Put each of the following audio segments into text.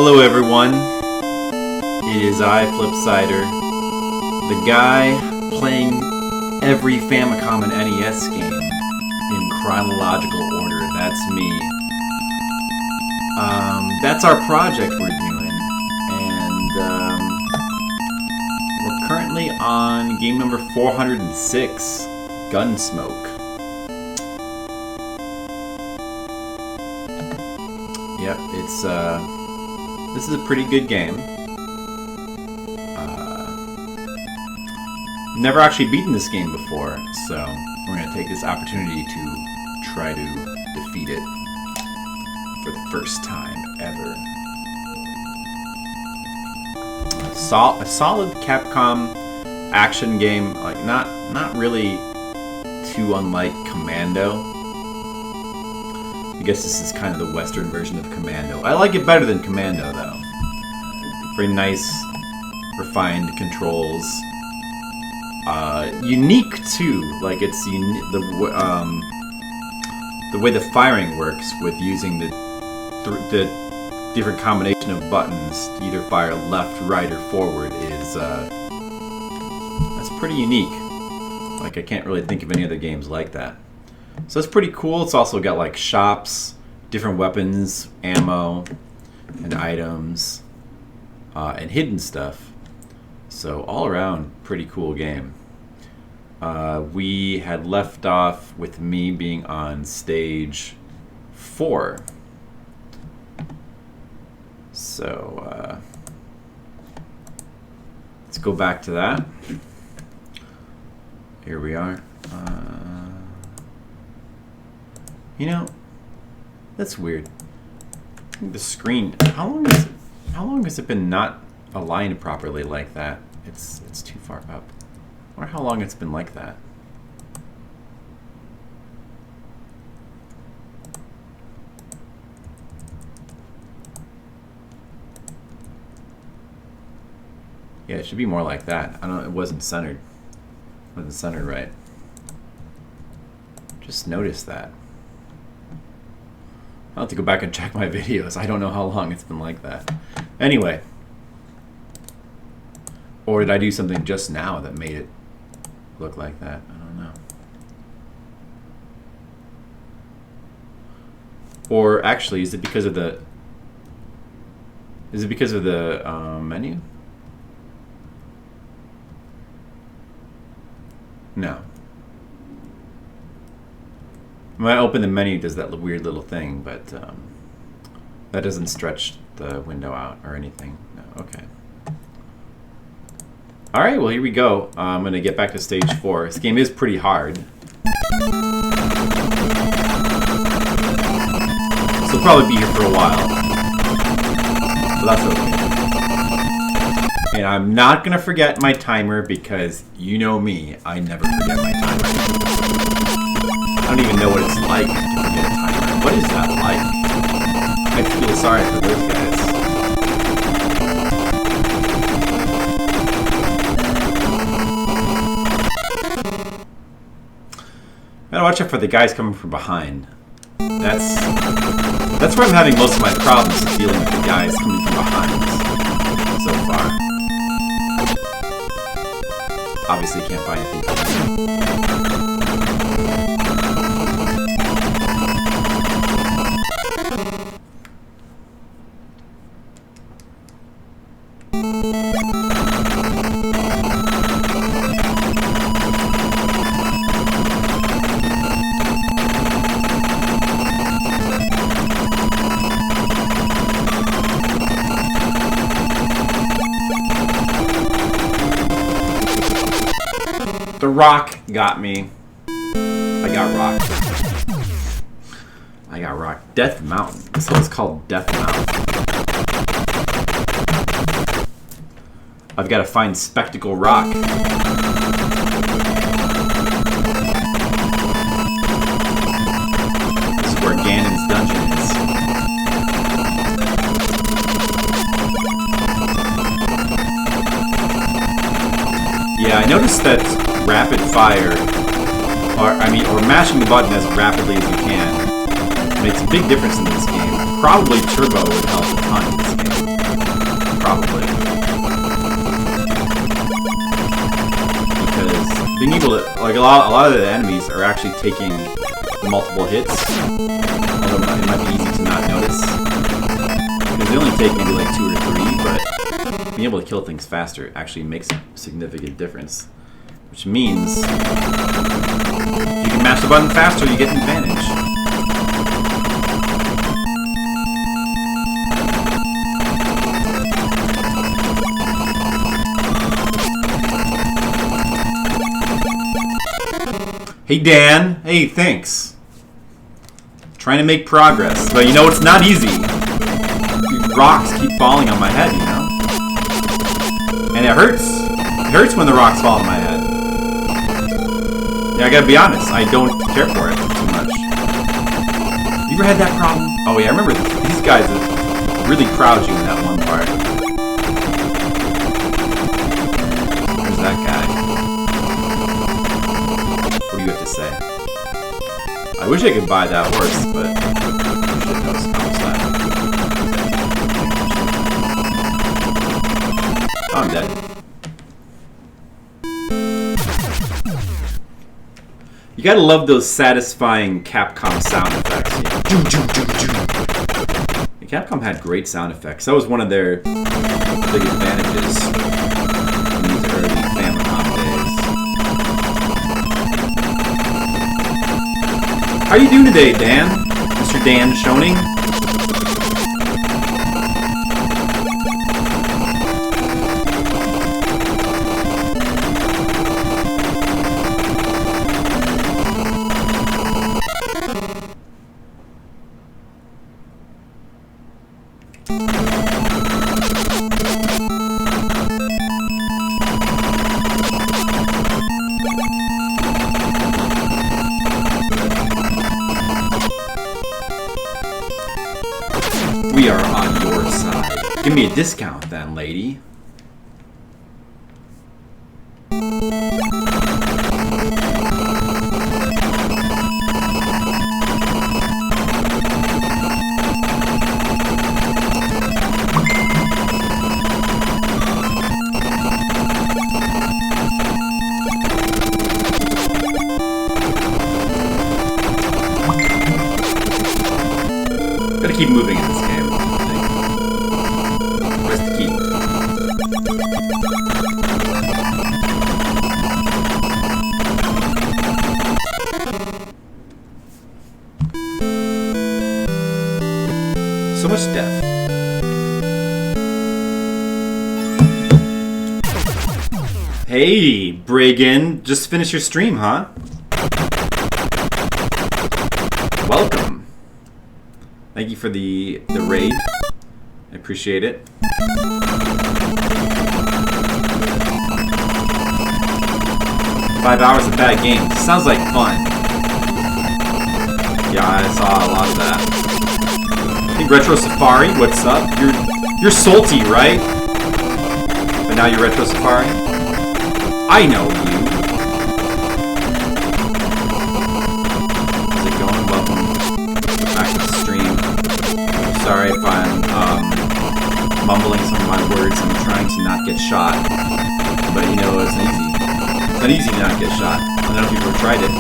Hello everyone, it is I, Flipsider, the guy playing every Famicom and NES game in chronological order. That's me. That's our project we're doing, and we're currently on game number 406, Gun.Smoke. Yep, it's this is a pretty good game. Never actually beaten this game before, so we're going to take this opportunity to try to defeat it for the first time ever. A solid Capcom action game, like not really too unlike Commando. I guess this is kind of the Western version of Commando. I like it better than Commando, though. Very nice, refined controls. Unique too. Like it's the way the firing works with using the different combination of buttons to either fire left, right, or forward is that's pretty unique. Like I can't really think of any other games like that. So it's pretty cool. It's also got like shops, different weapons, ammo, and items, and hidden stuff. So all around, pretty cool game. We had left off with me being on stage 4. So let's go back to that. Here we are. You know, that's weird. The screen. How long has it been not aligned properly like that? It's too far up. I wonder how long it's been like that. Yeah, it should be more like that. I don't know, it wasn't centered. It wasn't centered right. Just noticed that. I'll have to go back and check my videos. I don't know how long it's been like that. Anyway. Or did I do something just now that made it look like that? I don't know. Or actually, is it because of the menu? No. When I open the menu, it does that weird little thing, but that doesn't stretch the window out or anything. No, okay. Alright, well here we go. I'm going to get back to stage 4. This game is pretty hard. So I'll probably be here for a while. But that's okay. And I'm not going to forget my timer because you know me, I never forget my timer. I don't even know what it's like to forget a timer. What is that like? I feel sorry for those guys. Gotta watch out for the guys coming from behind. That's where I'm having most of my problems, is dealing with the guys coming from behind so far. Obviously can't find anything. The rock got me. I got rocked. I got rocked. Death Mountain. This one's called Death Mountain. I've got to find Spectacle Rock. This is where Ganon's dungeon is. Yeah, I noticed that rapid fire, or mashing the button as rapidly as you can, makes a big difference in this game. Probably turbo would help a ton in this game. probably. Because being able to, like, a lot of the enemies are actually taking multiple hits, although it might be easy to not notice. Because they only take maybe like 2 or 3, but being able to kill things faster actually makes a significant difference. Which means, if you can mash the button faster, you get an advantage. Hey Dan, hey, thanks. Trying to make progress, but you know it's not easy. Rocks keep falling on my head, you know? And it hurts. It hurts when the rocks fall on my head. Yeah, I gotta be honest, I don't care for it too much. You ever had that problem? Oh yeah, I remember these guys that really crowd you in that one part. There's that guy. What do you have to say? I wish I could buy that horse, but shit knows how much that. Oh, I'm dead. You gotta love those satisfying Capcom sound effects. Yeah. Capcom had great sound effects. That was one of their big advantages in these early Famicom days. How are you doing today, Dan? Mr. Dan Schoening? We are on your side. Give me a discount then, lady. Gotta keep moving in this game. Where's the key? So much death. Hey, Brigand. Just finished your stream, huh? Welcome. Thank you for the raid. I appreciate it. 5 hours of bad games. Sounds like fun. Yeah, I saw a lot of that. Hey, Retro Safari, what's up? You're salty, right? But now you're Retro Safari? I know you. How's it going? Welcome back to the stream. Sorry if I'm mumbling some of my words. I'm trying to not get shot. But you know, it's easy. It's not easy to not get shot. I don't know if you've ever tried it.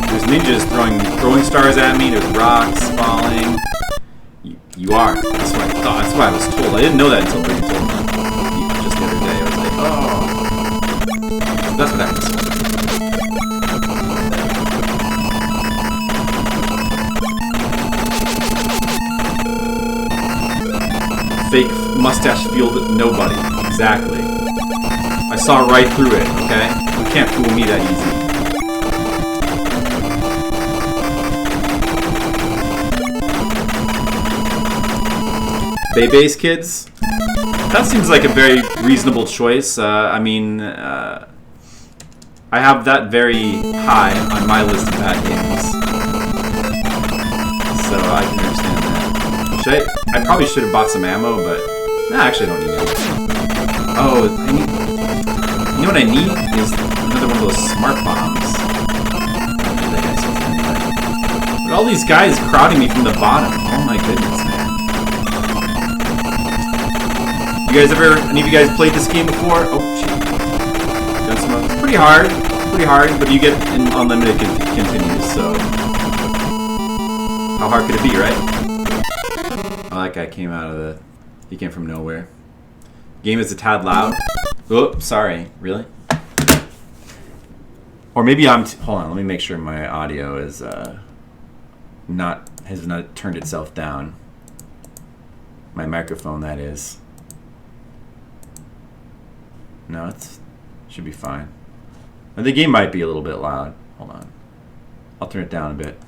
There's ninjas throwing stars at me. There's rocks falling. You are. That's what I thought. That's what I was told. I didn't know that until Brady told me just the other day. I was like, oh. That's what happens. Fake mustache fueled nobody. Exactly. I saw right through it, okay? You can't fool me that easy. Bebe's kids? That seems like a very reasonable choice. I mean, I have that very high on my list of bad games. So I can understand that. I probably should have bought some ammo, but nah, actually I don't need it. Oh, you know what I need is another one of those smart bombs. But all these guys crowding me from the bottom. Oh my goodness, man. You guys ever, any of you guys played this game before? Oh, shit. Gun.Smoke. It's pretty hard, but you get an unlimited continues, so. How hard could it be, right? Oh, that guy came out of the, he came from nowhere. Game is a tad loud. Oh, sorry, really? Or maybe I'm, hold on, let me make sure my audio is has not turned itself down. My microphone, that is. No, it should be fine. And the game might be a little bit loud. Hold on. I'll turn it down a bit.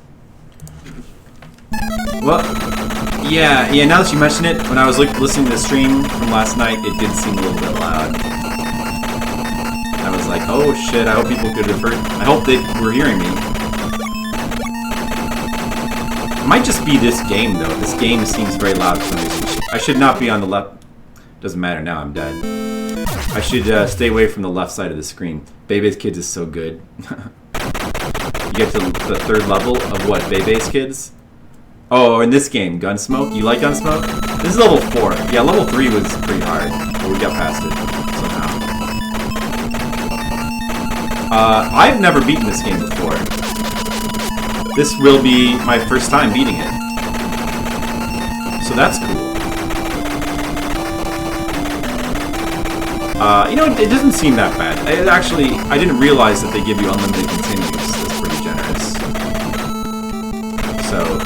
Well, yeah, now that you mention it, when I was listening to the stream from last night, it did seem a little bit loud. I was like, oh shit, I hope people could have heard. I hope they were hearing me. It might just be this game, though. This game seems very loud for some reason. I should not be on the left. Doesn't matter now, I'm dead. I should stay away from the left side of the screen. Bebe's Kids is so good. You get to the third level of what? Bebe's Kids? Oh, in this game, Gun.Smoke. You like Gun.Smoke? This is level 4. Yeah, level 3 was pretty hard, but we got past it somehow. I've never beaten this game before. This will be my first time beating it. So that's cool. You know, it doesn't seem that bad. Actually, I didn't realize that they give you unlimited continues. That's pretty generous. So,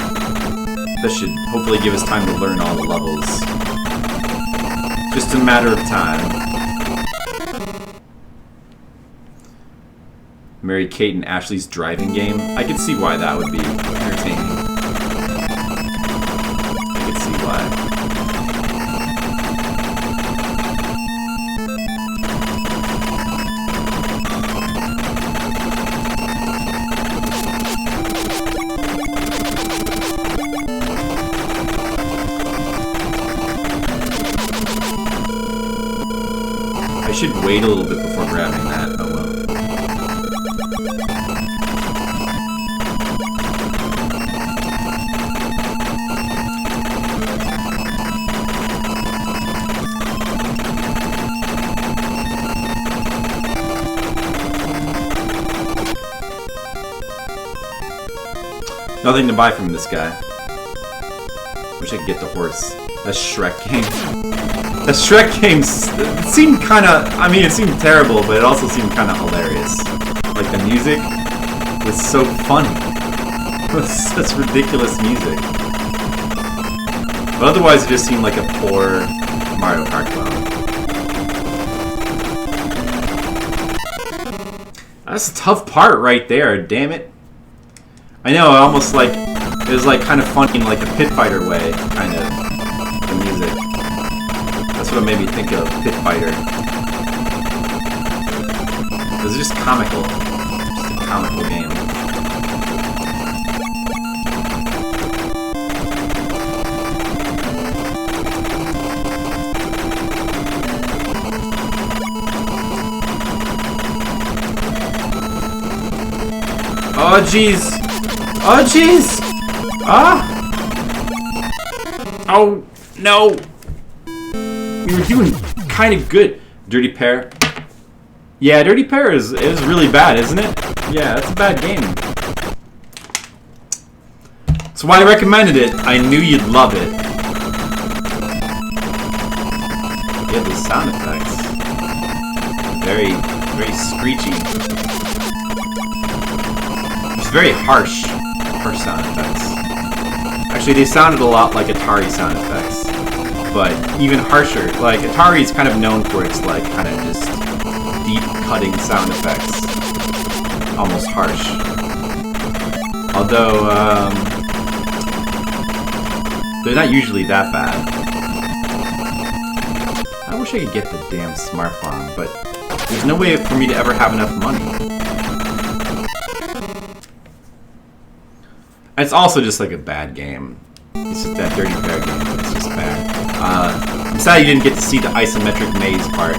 this should hopefully give us time to learn all the levels. Just a matter of time. Mary Kate and Ashley's driving game. I could see why that would be entertaining. I could see why. I should wait a little bit before grabbing that. Oh well. Nothing to buy from this guy. Wish I could get the horse. That Shrek game. That Shrek game seemed kind of... I mean, it seemed terrible, but it also seemed kind of hilarious. Like, the music was so funny. It was such ridiculous music. But otherwise, it just seemed like a poor Mario Kart clone. That's a tough part right there, damn it. I know, almost like... It was like kind of funny in like a Pit Fighter way, kind of. The music. That's what it made me think of, Pit Fighter. It was just comical. Just a comical game. Oh jeez! Oh jeez! Ah! Oh no! We were doing kind of good. Dirty Pair. Yeah, Dirty Pair is really bad, isn't it? Yeah, that's a bad game. That's why I recommended it. I knew you'd love it. Yeah, the sound effects. Very, very screechy. It's very harsh. Harsh sound effects. Actually, they sounded a lot like Atari sound effects, but even harsher. Like, Atari is kind of known for its, like, kind of just deep cutting sound effects. Almost harsh. Although, they're not usually that bad. I wish I could get the damn smartphone, but there's no way for me to ever have enough money. It's also just like a bad game. It's just that Dirty Pair game. It's just bad. I'm sad you didn't get to see the isometric maze part.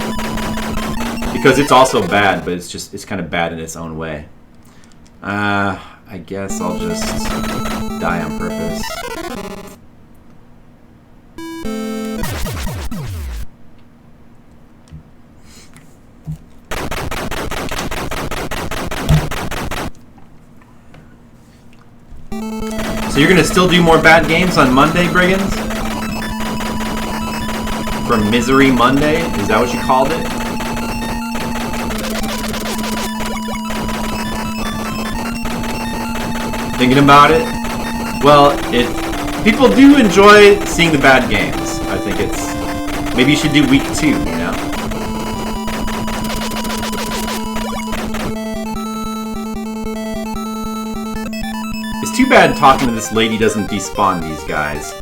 Because it's also bad, but it's kind of bad in its own way. I guess I'll just die on purpose. So you're gonna still do more bad games on Monday, Brigands? For Misery Monday? Is that what you called it? Thinking about it? Well, people do enjoy seeing the bad games. I think it's... Maybe you should do week 2, you know? It's too bad talking to this lady doesn't despawn these guys,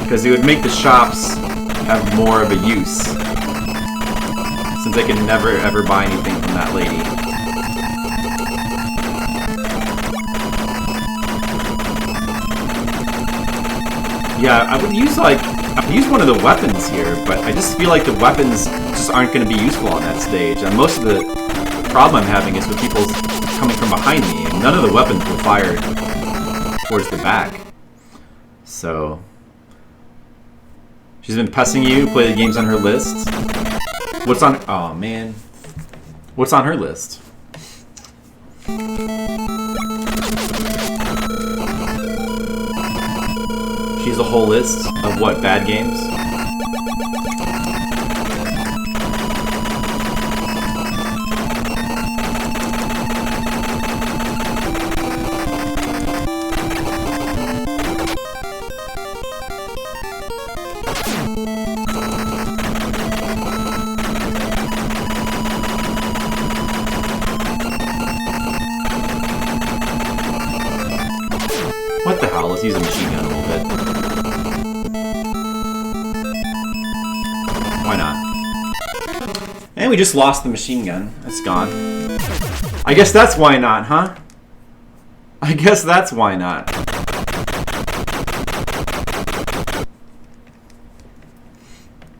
because it would make the shops have more of a use, since I can never ever buy anything from that lady. Yeah, I would use one of the weapons here, but I just feel like the weapons just aren't going to be useful on that stage. And most of the problem I'm having is with people coming from behind me, and none of the weapons will fire towards the back. So she's been pestering you, play the games on her list. What's on... Oh, man. What's on her list? She has a whole list of what, bad games? What the hell? Let's use a machine gun a little bit. Why not? And we just lost the machine gun. It's gone. I guess that's why not, huh? I guess that's why not.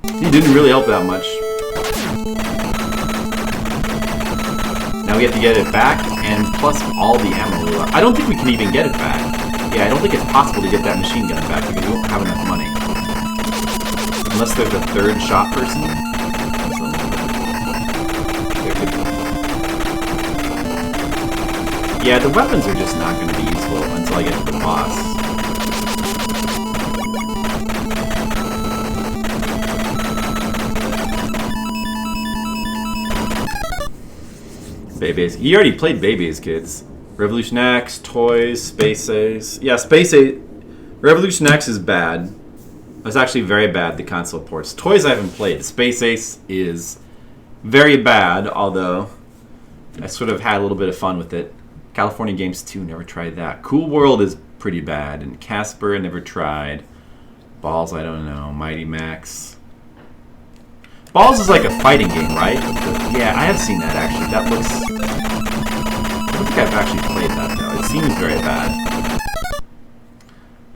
He didn't really help that much. Now we have to get it back, and plus all the ammo. I don't think we can even get it back. Yeah, I don't think it's possible to get that machine gun back because we won't have enough money. Unless there's a third shot person. Yeah, the weapons are just not going to be useful until I get to the boss. Babies. You already played Babies, kids. Revolution X, Toys, Space Ace. Yeah, Space Ace. Revolution X is bad. It's actually very bad, the console ports. Toys I haven't played. Space Ace is very bad, although I sort of had a little bit of fun with it. California Games 2, never tried that. Cool World is pretty bad, and Casper I never tried. Balls, I don't know. Mighty Max. Balls is like a fighting game, right? Yeah, I have seen that actually. That looks... I don't think I've actually played that though. It seems very bad.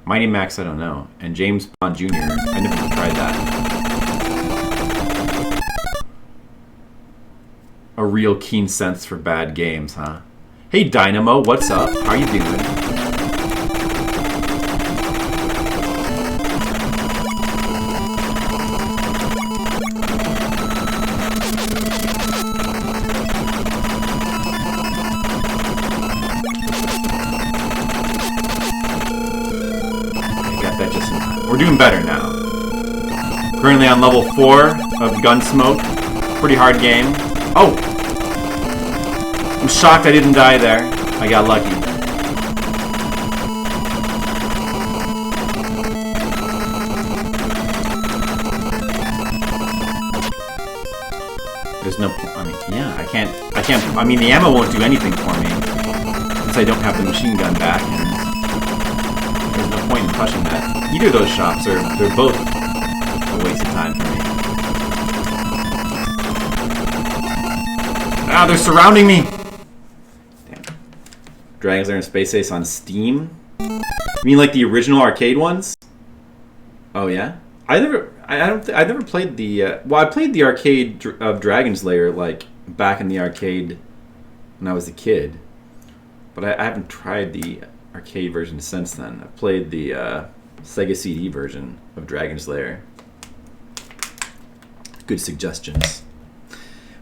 Mighty Max, I don't know. And James Bond Jr., I never tried that. A real keen sense for bad games, huh? Hey Dynamo, what's up? How are you doing? We're doing better now. Currently on level 4 of Gun.Smoke. Pretty hard game. Oh! I'm shocked I didn't die there. I got lucky. There's no... I mean, yeah, I can't... I mean, the ammo won't do anything for me. Since I don't have the machine gun back, and... there's no point in touching that. Either of those shops they're both a waste of time for me. Ah, they're surrounding me! Damn. Dragon's Lair and Space Ace on Steam? You mean like the original arcade ones? Oh yeah? I never played the well, I played the arcade of Dragon's Lair like back in the arcade when I was a kid. But I haven't tried the arcade version since then. I played the Sega CD version of Dragon's Lair. Good suggestions.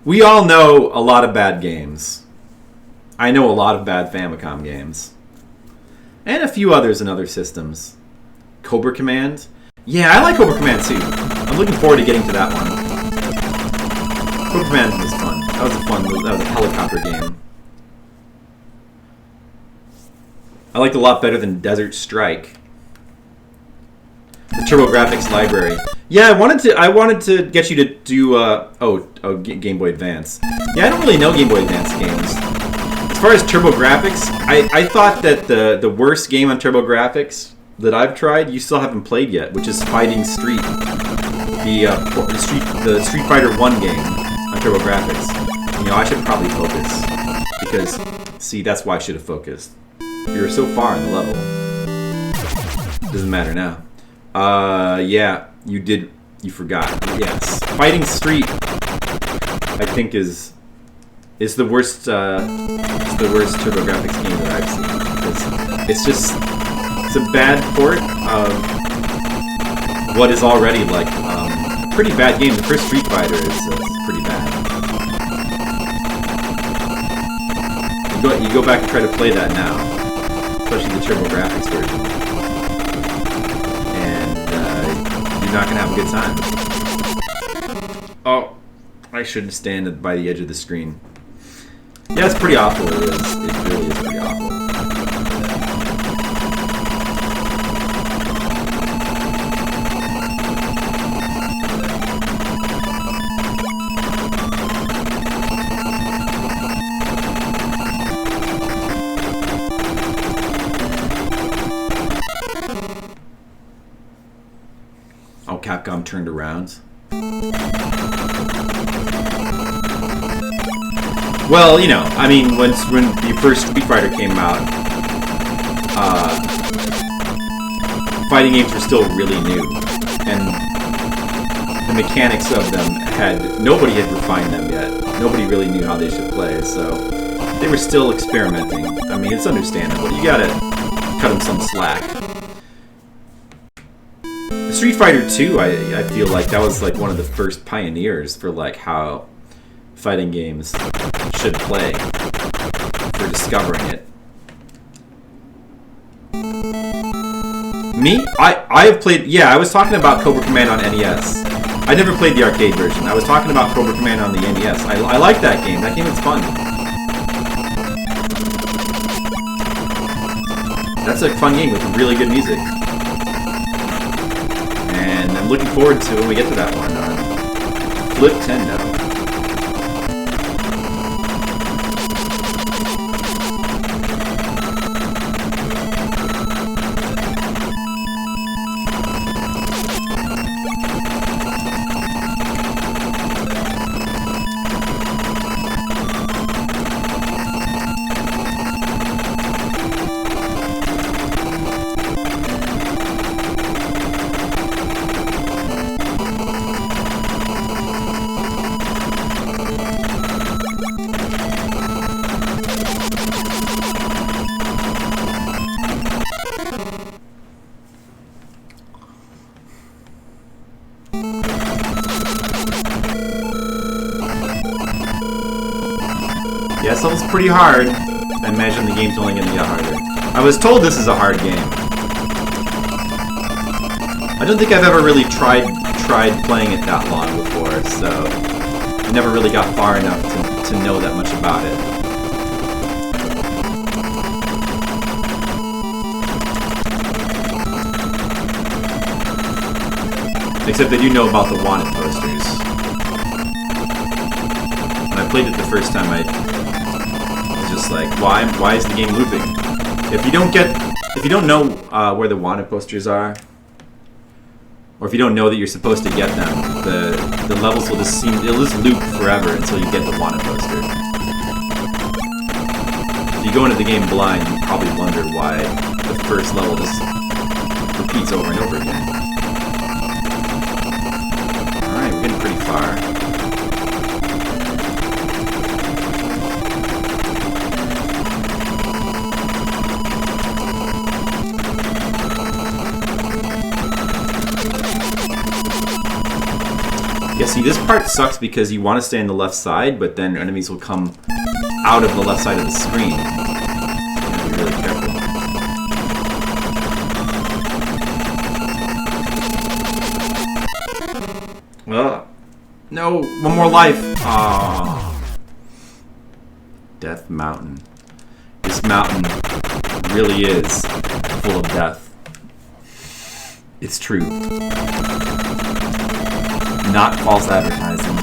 We all know a lot of bad games. I know a lot of bad Famicom games. And a few others in other systems. Cobra Command. Yeah, I like Cobra Command too. I'm looking forward to getting to that one. Cobra Command was fun. That was a helicopter game. I liked it a lot better than Desert Strike. The TurboGrafx library. Yeah, I wanted to get you to do Game Boy Advance. Yeah, I don't really know Game Boy Advance games. As far as TurboGrafx, I thought that the worst game on TurboGrafx that I've tried, you still haven't played yet, which is Fighting Street, the Street Fighter 1 game on TurboGrafx. You know, I should probably focus because, see, that's why I should have focused. We were so far in the level. Doesn't matter now. Yeah, you forgot. Yes, Fighting Street, I think is the worst. It's the worst TurboGrafx game that I've seen. It's a bad port of what is already like pretty bad game. The first Street Fighter is pretty bad. You go back and try to play that now, especially the TurboGrafx version, and you're not gonna have a good time. Oh, I shouldn't stand by the edge of the screen. Yeah, it's pretty awful. It is. It really is pretty awful. Oh, Capcom turned around. Well, you know, I mean, when the first Street Fighter came out, fighting games were still really new, and the mechanics of them nobody had refined them yet. Nobody really knew how they should play, so they were still experimenting. I mean, it's understandable. You gotta cut them some slack. Street Fighter 2, I feel like that was like one of the first pioneers for like how fighting games should play, for discovering it. Me? I have played, yeah, I was talking about Cobra Command on NES. I never played the arcade version. I was talking about Cobra Command on the NES. I like that game. That game is fun. That's a fun game with really good music. And I'm looking forward to when we get to that one on Fliptendo. Yeah, this level's pretty hard. I imagine the game's only gonna get harder. I was told this is a hard game. I don't think I've ever really tried playing it that long before, so I never really got far enough to know that much about it. Except I do know about the wanted posters. When I played it the first time, I was just like, why is the game looping? If you don't know where the wanted posters are, or if you don't know that you're supposed to get them, the levels will just loop forever until you get the wanted poster. If you go into the game blind, you probably wonder why the first level just repeats over and over again. Alright, we're getting pretty far. Yeah, see, this part sucks because you want to stay on the left side, but then enemies will come out of the left side of the screen. So you have to be really careful. No, one more life. Ah, Death Mountain. This mountain really is full of death. It's true. Not false advertising.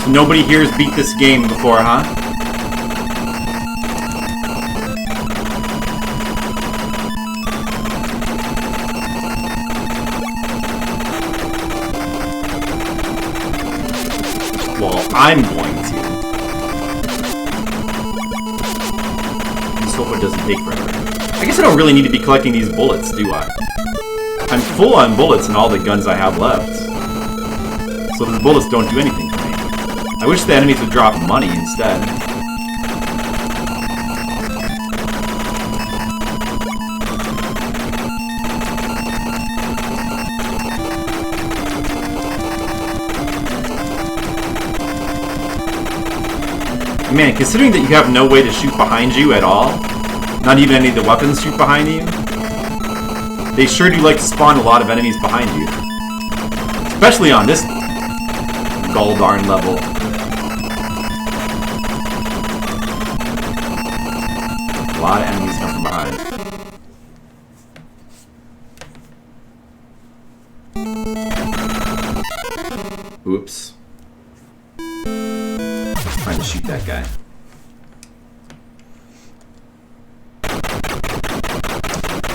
Nobody here has beat this game before, huh? Well, I'm going to. Just hope it doesn't take forever. I guess I don't really need to be collecting these bullets, do I? I'm full on bullets in all the guns I have left. So the bullets don't do anything for me. I wish the enemies would drop money instead. Man, considering that you have no way to shoot behind you at all, not even any of the weapons shoot behind you, they sure do like to spawn a lot of enemies behind you. Especially on this gall darn level. A lot of enemies come from behind. Oops. Trying to shoot that guy.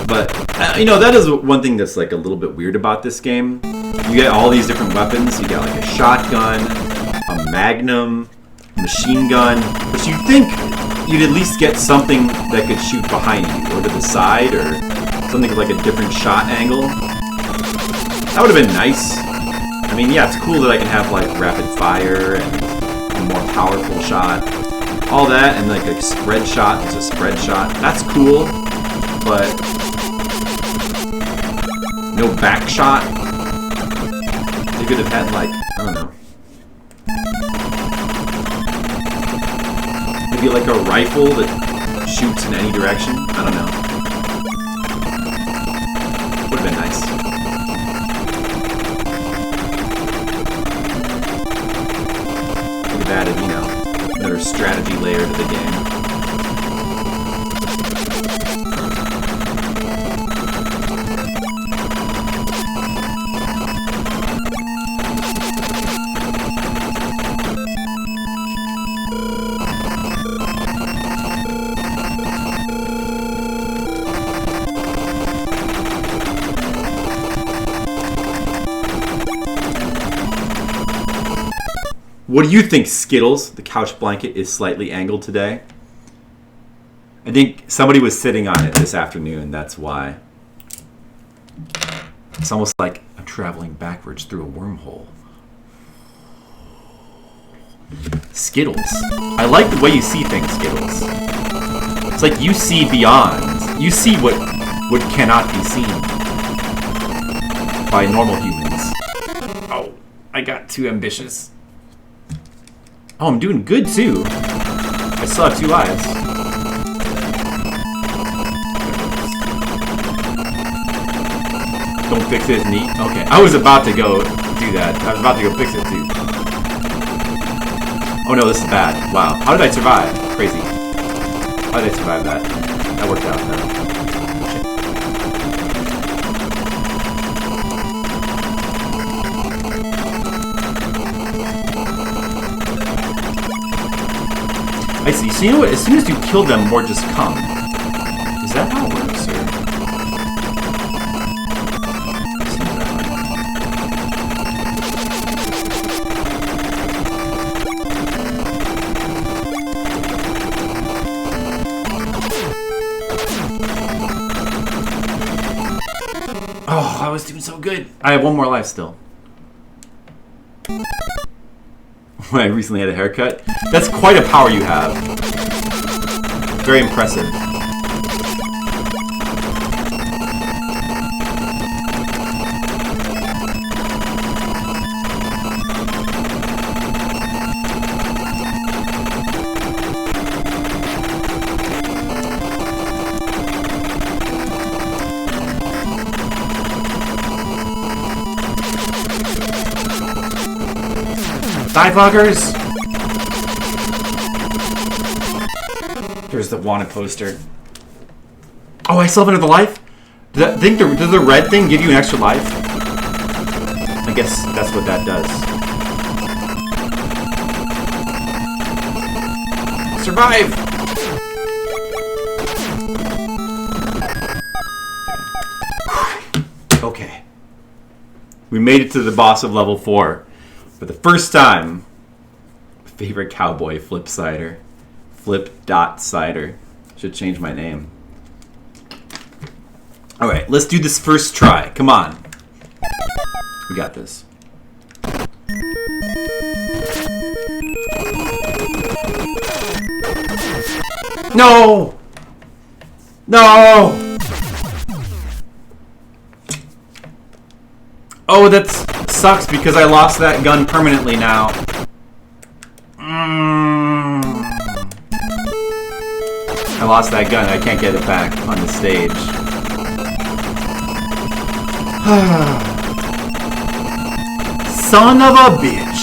But, you know, that is one thing that's like a little bit weird about this game. You get all these different weapons. You got like a shotgun, a magnum, machine gun. But you'd think you'd at least get something that could shoot behind you, or to the side, or something with like a different shot angle. That would have been nice. I mean, yeah, it's cool that I can have like rapid fire and a more powerful shot. All that, and like a spread shot is a spread shot. That's cool, but no back shot. They could have had like, I don't know. Maybe like a rifle that shoots in any direction. I don't know. Would have been nice. Could have added, you know, another strategy layer to the game. What do you think, Skittles? The couch blanket is slightly angled today. I think somebody was sitting on it this afternoon, that's why. It's almost like I'm traveling backwards through a wormhole. Skittles. I like the way you see things, Skittles. It's like you see beyond. You see what cannot be seen by normal humans. Oh, I got too ambitious. Oh, I'm doing good too. I still have 2 lives. Don't fix it, neat. Okay, I was about to go do that. I was about to go fix it too. Oh no, this is bad. Wow, how did I survive? Crazy. How did I survive that? That worked out though. I see. So you know what? As soon as you kill them, more just come. Is that how it works, or? Oh, I was doing so good. I have one more life still. I recently had a haircut. That's quite a power you have. Very impressive. Die, fuckers! Here's the wanted poster. Oh, I still have another life? Does the red thing give you an extra life? I guess that's what that does. Survive! Okay. We made it to the boss of level 4. For the first time, favorite cowboy flip cider. Flip.cider. Should change my name. Alright, let's do this first try. Come on. We got this. No! No! Oh, that sucks because I lost that gun permanently now. I lost that gun. I can't get it back on the stage. Son of a bitch.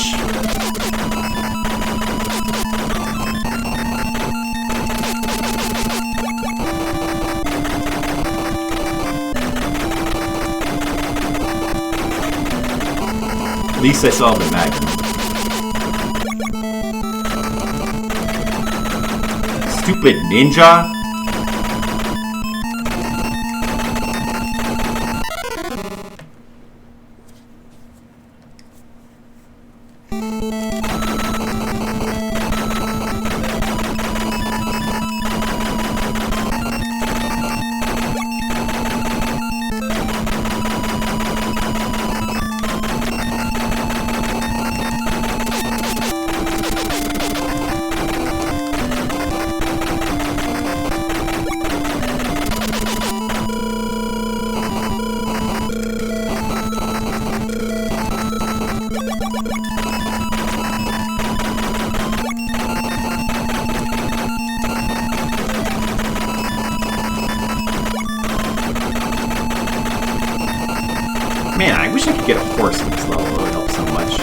At least I saw the magnum. Stupid ninja. Man, I wish I could get a horse in this level. It would help so much.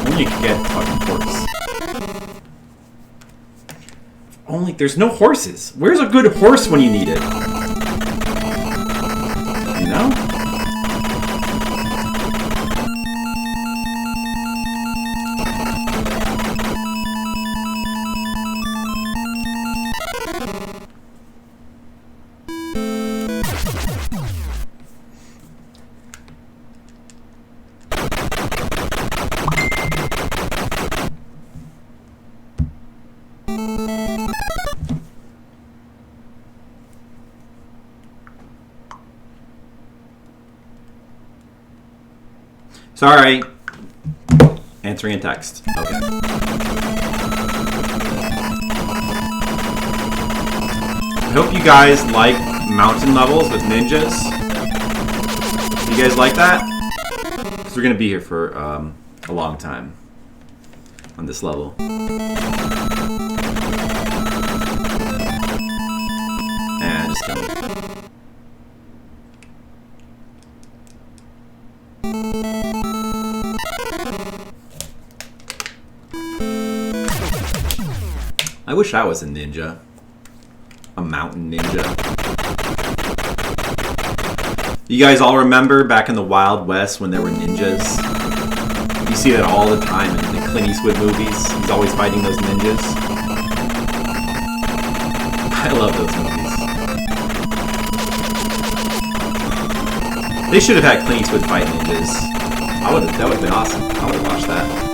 Only you could get a fucking horse. Only there's no horses. Where's a good horse when you need it? You know? Sorry. Answering a text. Okay. I hope you guys like mountain levels with ninjas. You guys like that? Because we're going to be here for a long time on this level. And just kill me. I wish I was a ninja. A mountain ninja. You guys all remember back in the Wild West when there were ninjas? You see that all the time in the Clint Eastwood movies. He's always fighting those ninjas. I love those movies. They should have had Clint Eastwood fight ninjas. That would have been awesome. I would have watched that.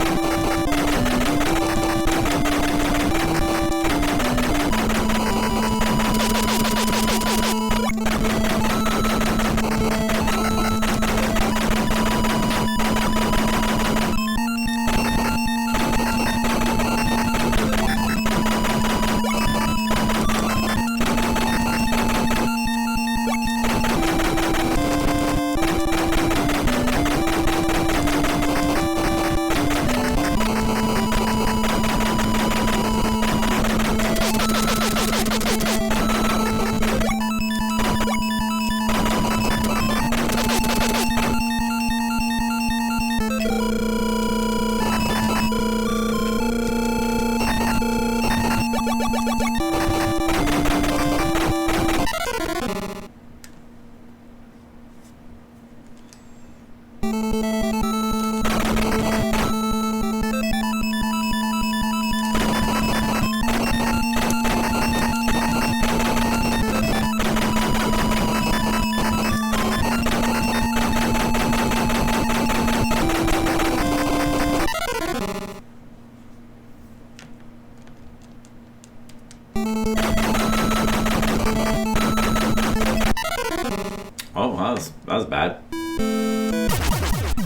that was bad.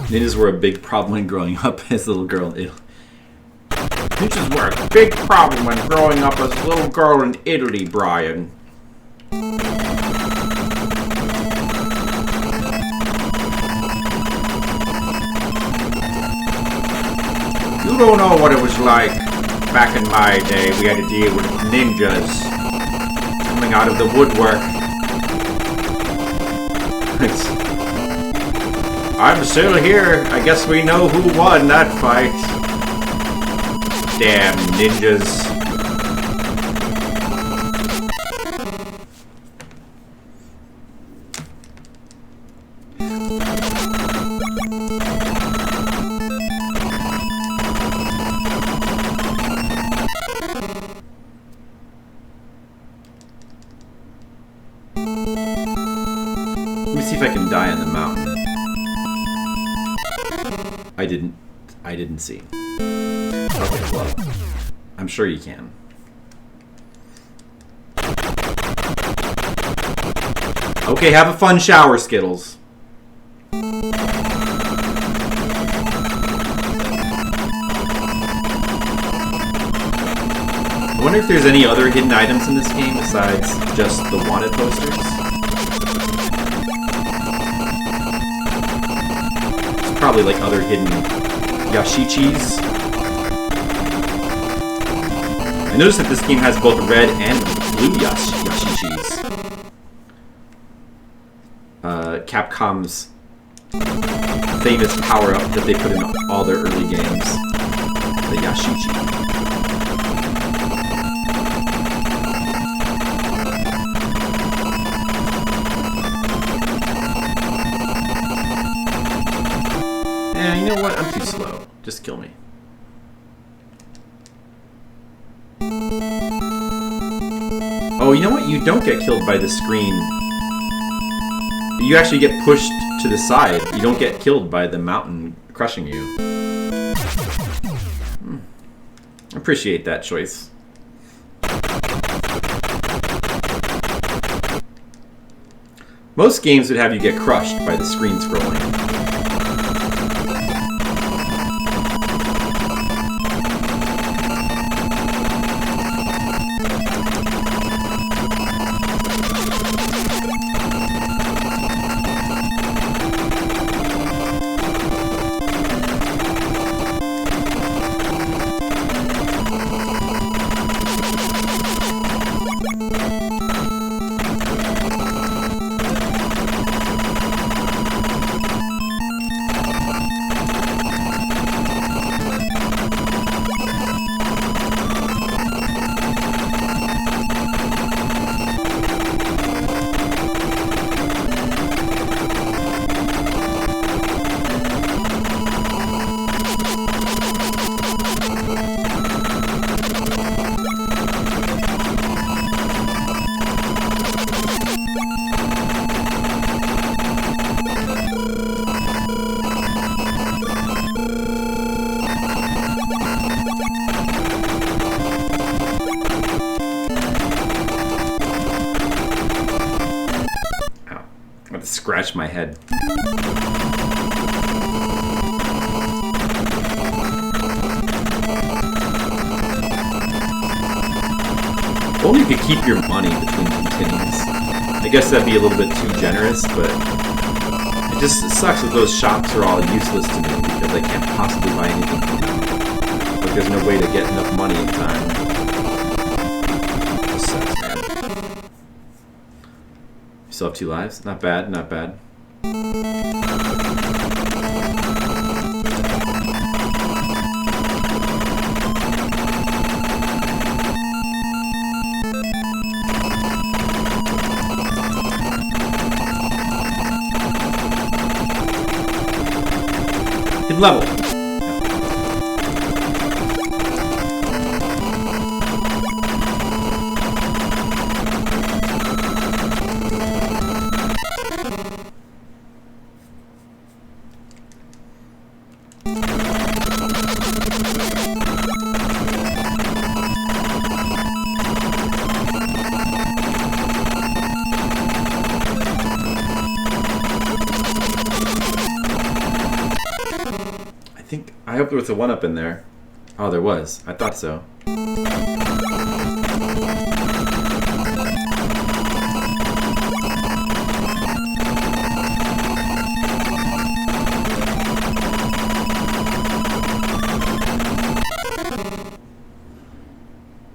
Ninjas were a big problem when growing up as a little girl in Italy. Ninjas were a big problem when growing up as a little girl in Italy, Brian. You don't know what it was like back in my day. We had to deal with ninjas coming out of the woodwork. I'm still here. I guess we know who won that fight. Damn ninjas. Let me see if I can die on the mountain. I didn't see. Okay, well, I'm sure you can. Okay, have a fun shower, Skittles. I wonder if there's any other hidden items in this game besides just the wanted posters. There's probably like other hidden yashichis. I noticed that this game has both red and blue yashichis. Capcom's famous power-up that they put in all their early games. The yashichi. Yeah, you know what? I'm too slow. Just kill me. Oh, you know what? You don't get killed by the screen. You actually get pushed to the side. You don't get killed by the mountain crushing you. I appreciate that choice. Most games would have you get crushed by the screen scrolling. Scratch my head. Only if you keep your money between continues. I guess that'd be a little bit too generous, but it sucks that those shops are all useless to me because I can't possibly buy anything from them. Like there's no way to get enough money in time. This sucks, man. You still have 2 lives? Not bad, not bad. Hidden level. hope there was a 1-up in there. Oh, there was. I thought so.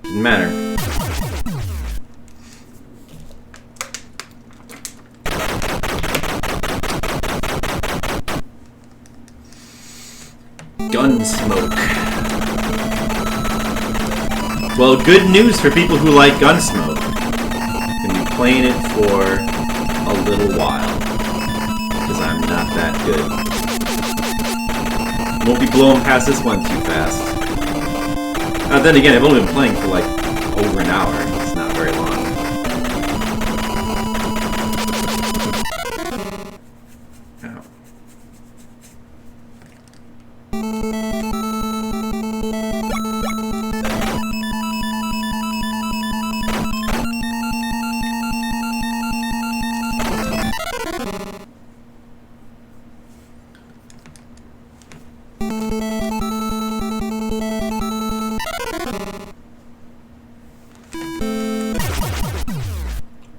Didn't matter. Gun.Smoke. Well, good news for people who like Gun.Smoke. I'm gonna be playing it for a little while, because I'm not that good. Won't be blowing past this one too fast. Then again, I've only been playing for like over an hour. It's not very long. Ow.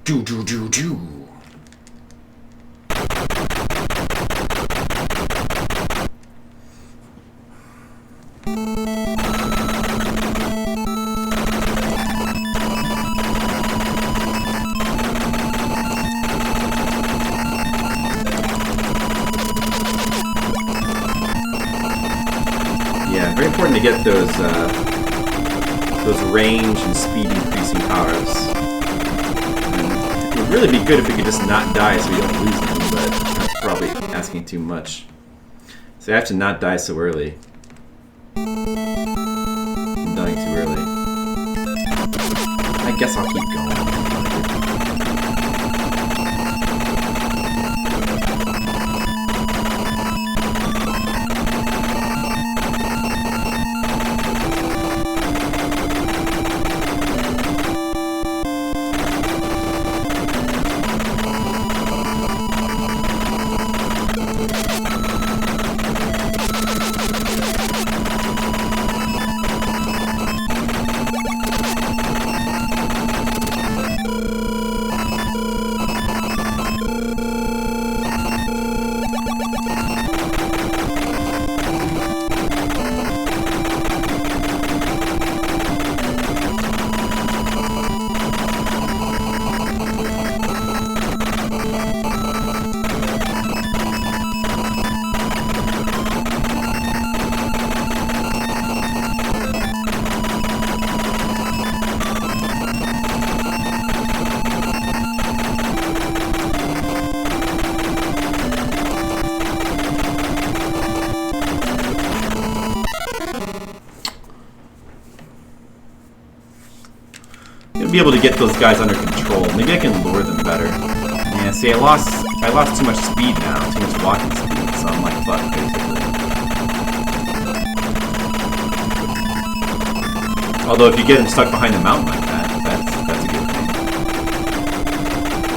Do. Yeah, very important to get those range and speed increasing powers. It would really be good if we could just not die so we don't lose them, but that's probably asking too much. So I have to not die so early. I'm dying too early. I guess I'll keep going. Be able to get those guys under control. Maybe I can lure them better. Yeah, see, I lost too much speed now, too much walking speed, so I'm like fucked basically. Although if you get them stuck behind the mountain like that, that's a good thing.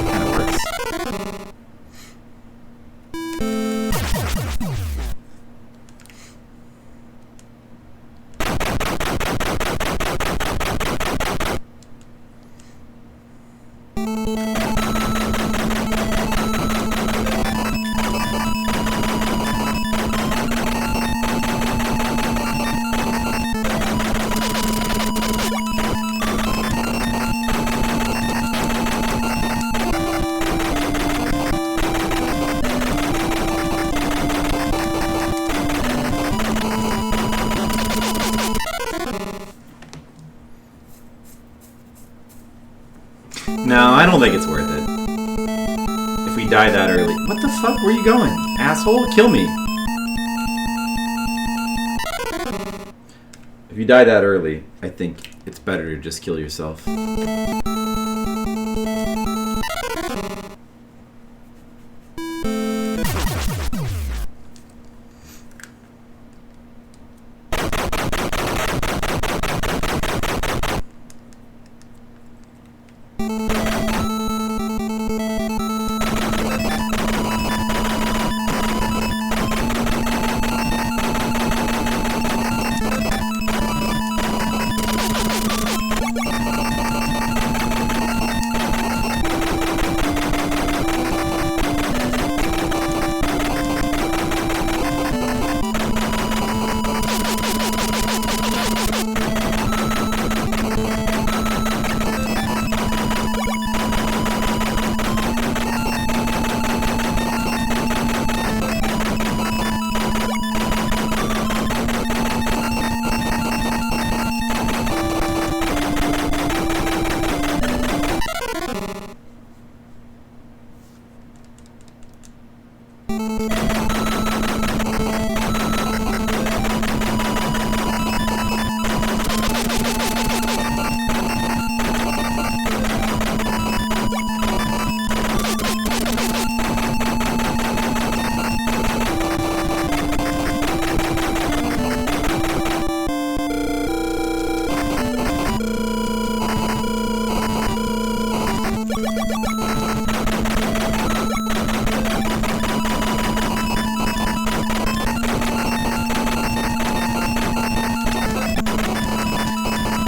Kind of works. No, I don't think it's worth it. If we die that early. What the fuck? Where are you going? Asshole? Kill me. If you die that early, I think it's better to just kill yourself.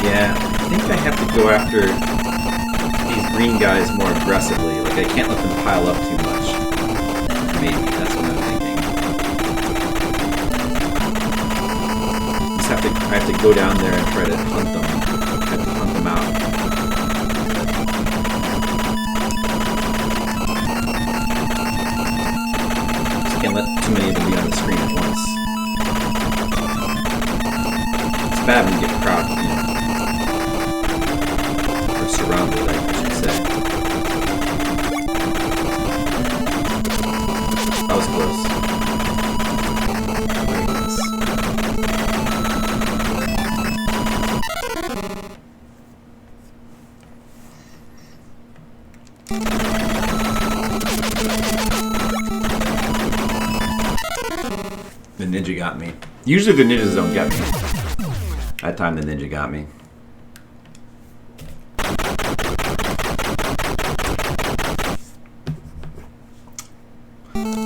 Yeah, I think I have to go after these green guys more aggressively. Like, I can't let them pile up too much. Maybe, that's what I'm thinking. I have to go down there and try to hunt them. I have to hunt them out. Just can't let too many of them be on the screen at once. It's bad when you get crowded, you know. Or surrounded, I should say. That was close. The ninja got me. Usually the ninjas don't get me. That time the ninja got me.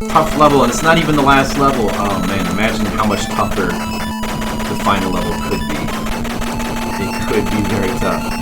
Tough level, and it's not even the last level. Oh man, imagine how much tougher the final level could be. It could be very tough.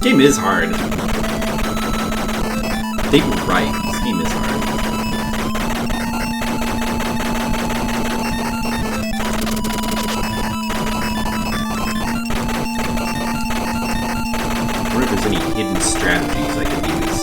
game is hard. They were right. This game is hard. I wonder if there's any hidden strategies I could use.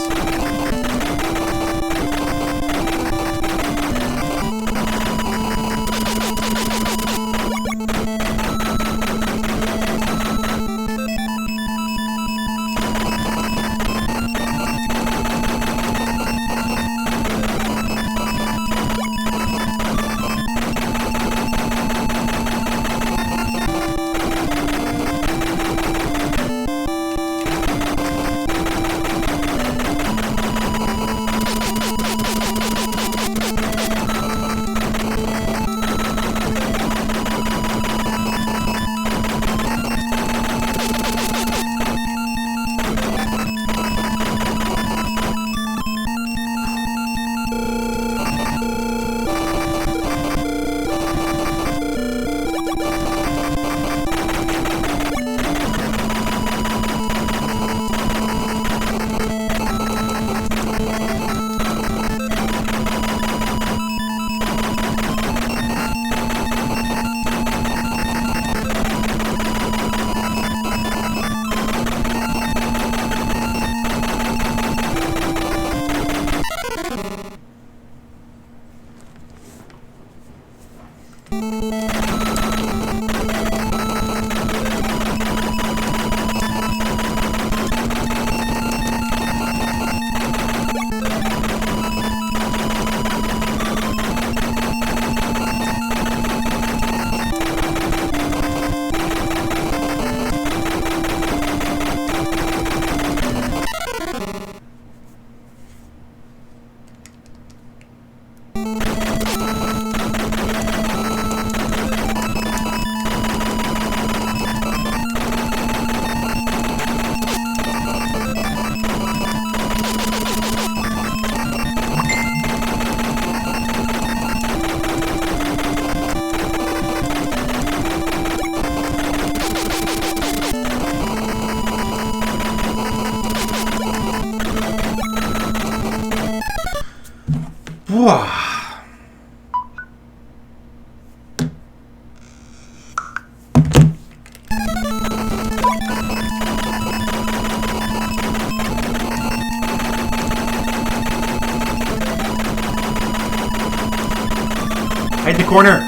Hide in the corner!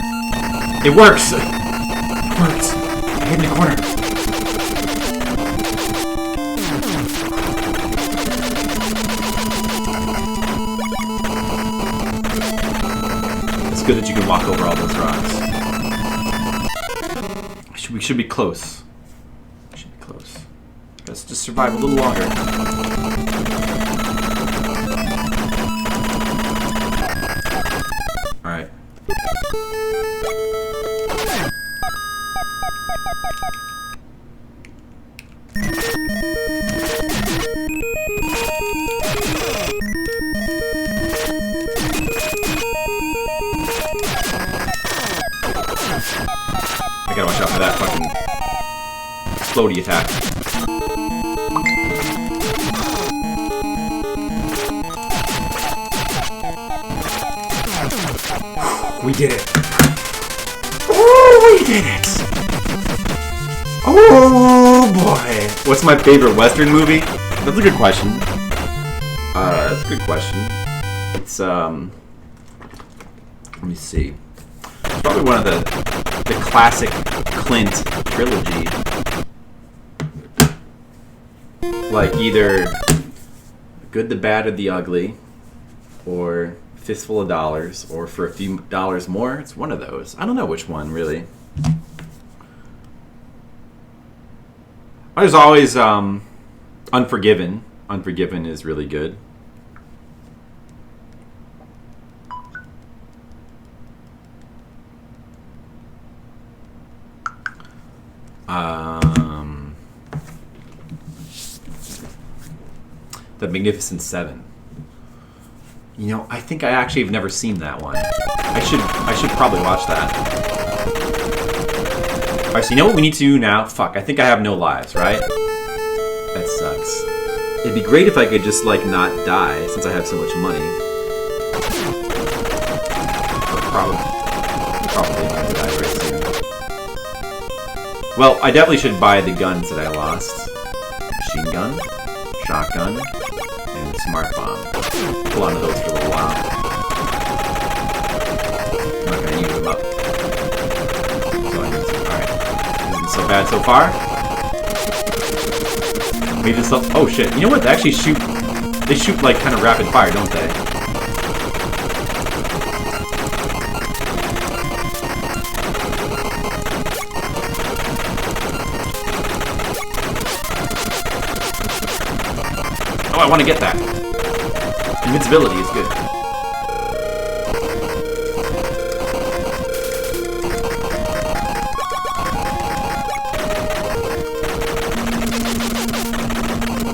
It works! It works! I hid in the corner. It's good that you can walk over all those rocks. We should be close. We should be close. Let's just survive a little longer. Alright. I gotta watch out for that fucking explodey attack. We did it! Oh, we did it! Oh boy! What's my favorite Western movie? That's a good question. That's a good question. It's let me see. It's probably one of the classic Clint trilogy. Like either Good, the Bad, or the Ugly, or Fistful of Dollars, or For a Few Dollars More. It's one of those. I don't know which one, really. There's always Unforgiven. Unforgiven is really good. The Magnificent Seven. You know, I think I actually have never seen that one. I should probably watch that. Alright, so you know what we need to do now? Fuck, I think I have no lives, right? That sucks. It'd be great if I could just, like, not die, since I have so much money. But probably not die very soon. Well, I definitely should buy the guns that I lost. Machine gun, shotgun, and smart bomb. Pull onto those for a little while. I'm not gonna use them up. So I need to. Alright. Isn't so bad so far. Made this up. Oh shit. You know what? They actually shoot. They shoot like kind of rapid fire, don't they? Oh, I want to get that. Invincibility is good.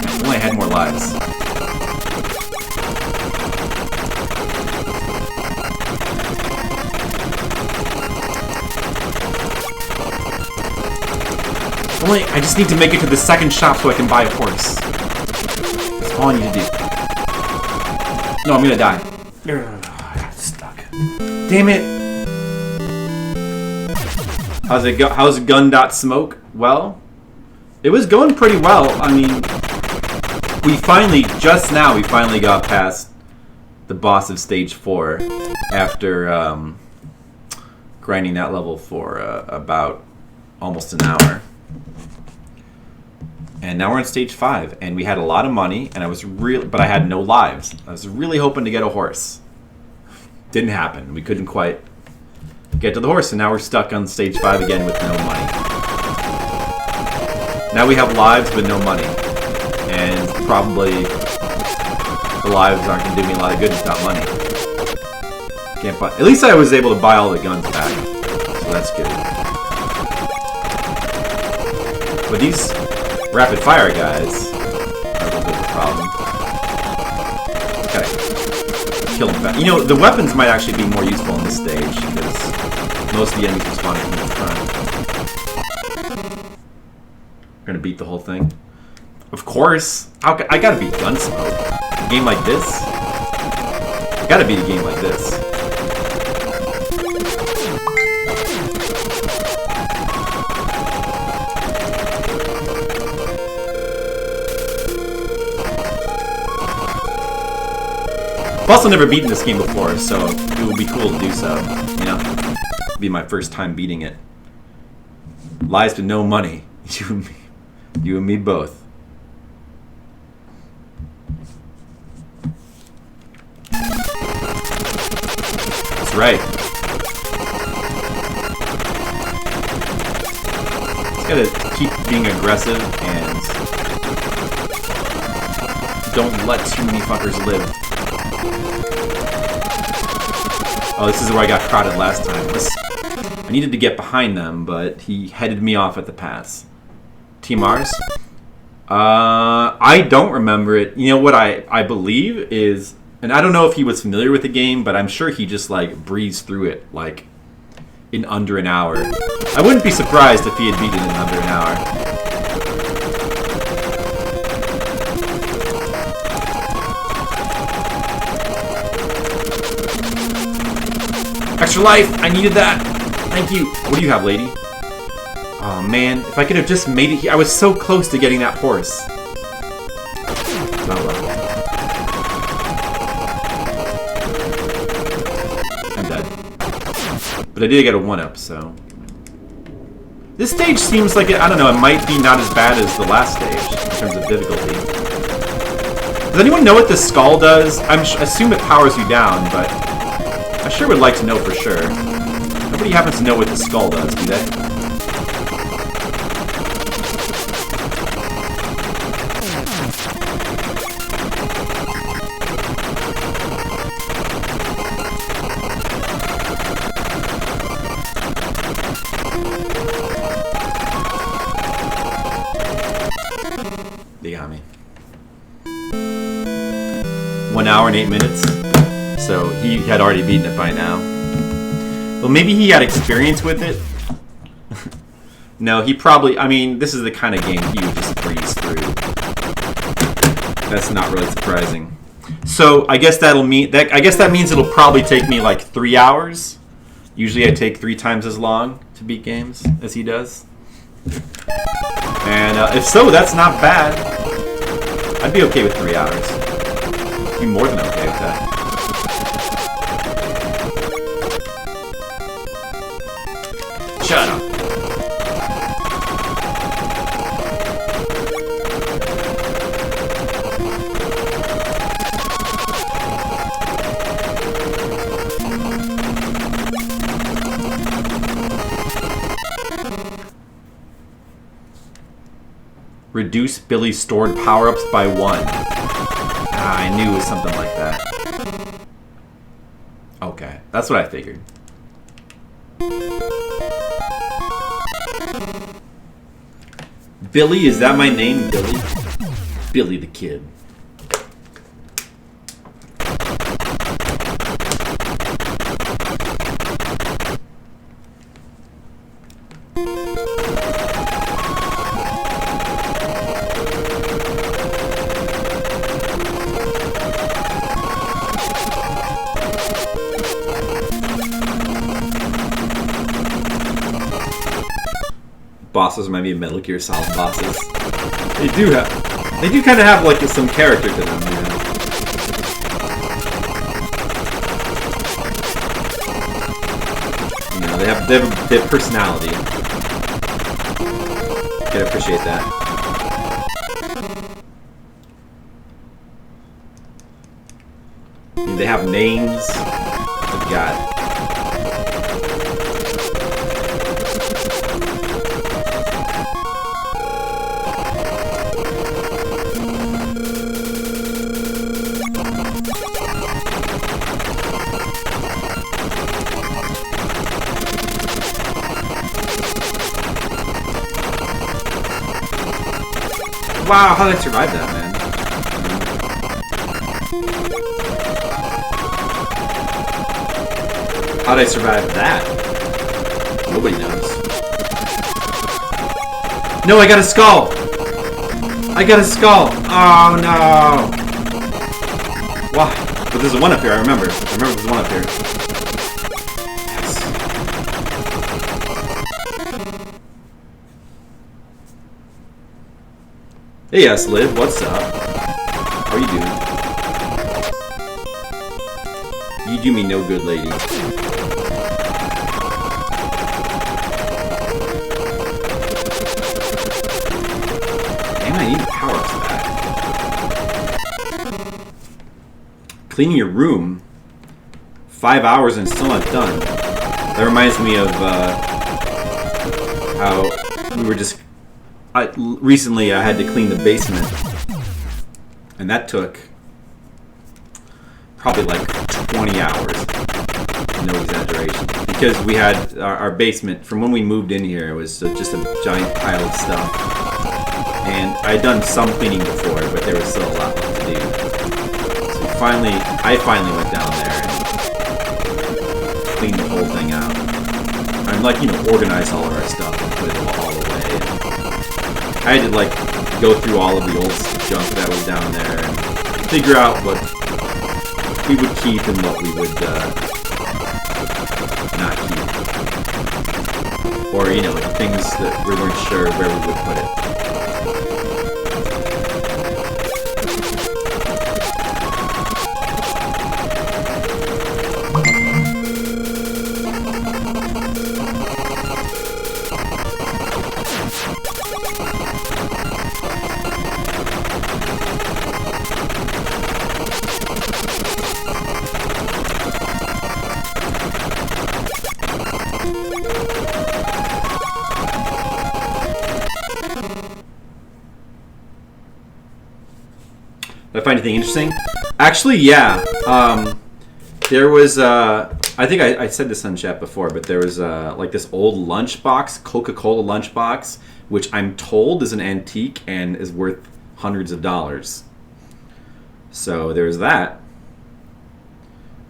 If only I had more lives. Only I just need to make it to the second shop so I can buy a horse. That's all I need to do. No, I'm gonna die. I got stuck. Damn it! How's Gun.Smoke? Well, it was going pretty well. I mean, we finally got past the boss of stage 4 after grinding that level for about almost an hour. And now we're on stage 5, and we had a lot of money, and but I had no lives. I was really hoping to get a horse. Didn't happen. We couldn't quite get to the horse, and now we're stuck on stage 5 again with no money. Now we have lives but no money, and probably the lives aren't going to do me a lot of good without money. Can't buy. At least I was able to buy all the guns back, so that's good. But these rapid fire guys are a little bit of a problem. Okay. Kill them fast. You know, the weapons might actually be more useful in this stage, because most of the enemies are spawning from the front. We're gonna beat the whole thing. Of course! I gotta beat Gun.Smoke. A game like this? I gotta beat a game like this. I've also never beaten this game before, so it would be cool to do so. You know, it'd be my first time beating it. Lies to no money. You and me both. That's right. Just gotta keep being aggressive and don't let too many fuckers live. Oh, this is where I got crowded last time. I needed to get behind them, but he headed me off at the pass. Team Mars? I don't remember it. You know what I believe is, and I don't know if he was familiar with the game, but I'm sure he just like breezed through it like in under an hour. I wouldn't be surprised if he had beaten it in under an hour. Extra life! I needed that! Thank you! What do you have, lady? Oh man, if I could have just made it here. I was so close to getting that horse. Oh well. I'm dead. But I did get a 1-up, so. This stage seems like I don't know, it might be not as bad as the last stage in terms of difficulty. Does anyone know what the skull does? I assume it powers you down, but I sure would like to know for sure. Nobody happens to know what the skull does, do they? They got me. 1 hour and 8 minutes. So he had already beaten it by now. Well, maybe he had experience with it. No, he probably... I mean, this is the kind of game he would just breeze through. That's not really surprising. So I guess that'll mean that. I guess that means it'll probably take me like 3 hours. Usually I take 3 times as long to beat games as he does. And if so, that's not bad. I'd be okay with 3 hours. I'd be more than okay with that. Shut up. Reduce Billy's stored power-ups by 1. Ah, I knew it was something like that. Okay, that's what I figured. Billy, is that my name, Billy? Billy the Kid. Bosses might be Metal Gear Solid bosses. They do kind of have like some character to them, you know. You know, they have personality. Gotta appreciate that. I mean, they have names. Good God. Wow, how did I survive that, man? How did I survive that? Nobody knows. No, I got a skull! I got a skull! Oh, no! Why? But there's a one up here, I remember. There's one up here. Hey, yes, Liv, what's up? How are you doing? You do me no good, lady. Damn, I need power-ups back. Cleaning your room. 5 hours and still not done. That reminds me of how we were just... recently I had to clean the basement, and that took probably like 20 hours, no exaggeration, because we had our basement, from when we moved in here, it was just a giant pile of stuff, and I'd done some cleaning before, but there was still a lot left to do. So I finally went down there and cleaned the whole thing out. I'm like, you know, organize all of our stuff and put it all away. I had to like go through all of the old junk that was down there and figure out what we would keep and what we would not keep. Or, you know, things that we weren't sure where we would put it. Did I find anything interesting? Actually, yeah. There was, I think I said this on chat before, but there was like this old lunchbox, Coca-Cola lunchbox, which I'm told is an antique and is worth hundreds of dollars. So there's that.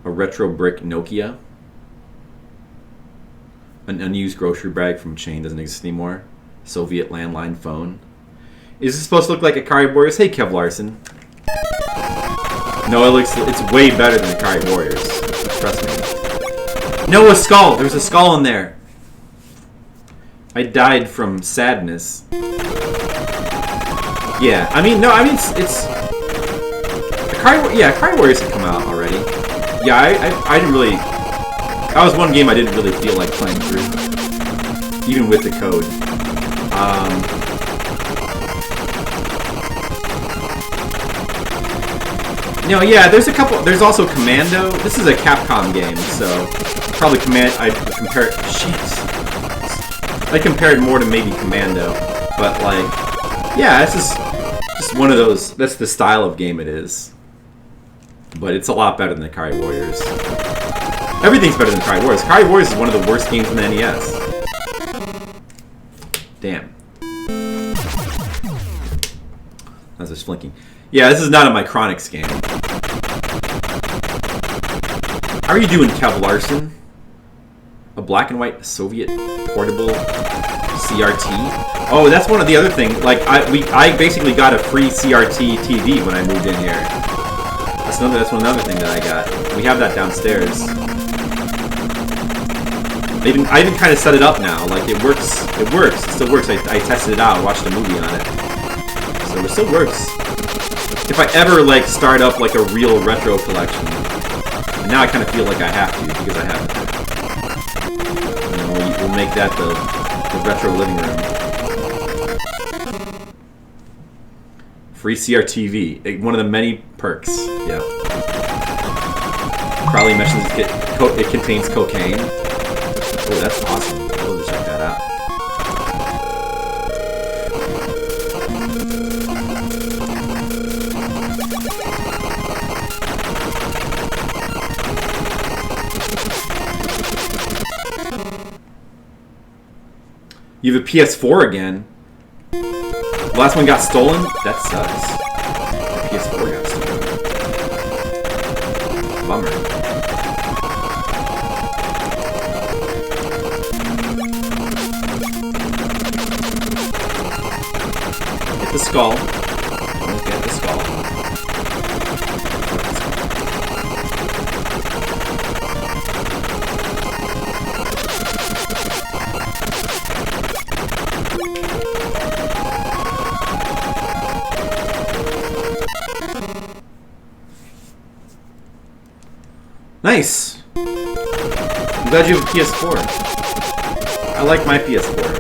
A retro brick Nokia. An unused grocery bag from chain doesn't exist anymore. Soviet landline phone. Is this supposed to look like a cardboard? Hey, Kev Larson. No, it's way better than Ikari Warriors. Trust me. No, a skull! There's a skull in there! I died from sadness. Yeah, I mean, no, I mean, it's Ikari Warriors had come out already. Yeah, I didn't really... That was one game I didn't really feel like playing through. Even with the code. No, yeah, there's a couple... There's also Commando. This is a Capcom game, so... Probably I compare it... Shit. I compare it more to maybe Commando. But, like... Yeah, it's just one of those... That's the style of game it is. But it's a lot better than Ikari Warriors. Everything's better than Ikari Warriors. Ikari Warriors is one of the worst games in the NES. Damn. That's just flinking. Yeah, this is not a Micronix game. How are you doing, Kev Larson? A black and white Soviet portable CRT? Oh, that's one of the other things. Like, I basically got a free CRT TV when I moved in here. That's another thing that I got. We have that downstairs. I even kind of set it up now. Like, it works. It works. It still works. I tested it out. Watched a movie on it. So it still works. If I ever, like, start up, like, a real retro collection. And now I kind of feel like I have to, because I have it. You know, we'll make that the retro living room. Free CRTV. One of the many perks. Yeah. Probably mentions it contains cocaine. Oh, that's awesome. I'll go check that out. You have a PS4 again. The last one got stolen? That sucks. The PS4 got stolen. Bummer. Hit the skull. Don't get the skull. Nice! I'm glad you have a PS4. I like my PS4.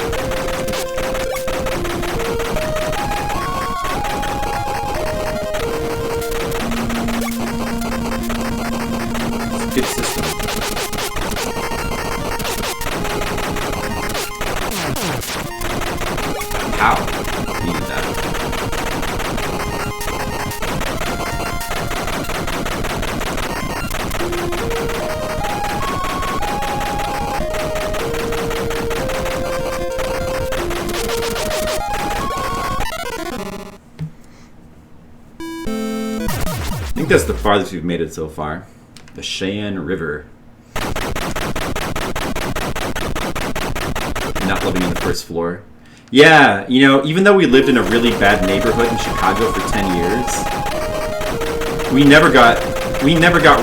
It's a good system. How? Needed that. I think that's the farthest we've made it so far. The Cheyenne River. Not living on the first floor. Yeah, you know, even though we lived in a really bad neighborhood in Chicago for 10 years, we never got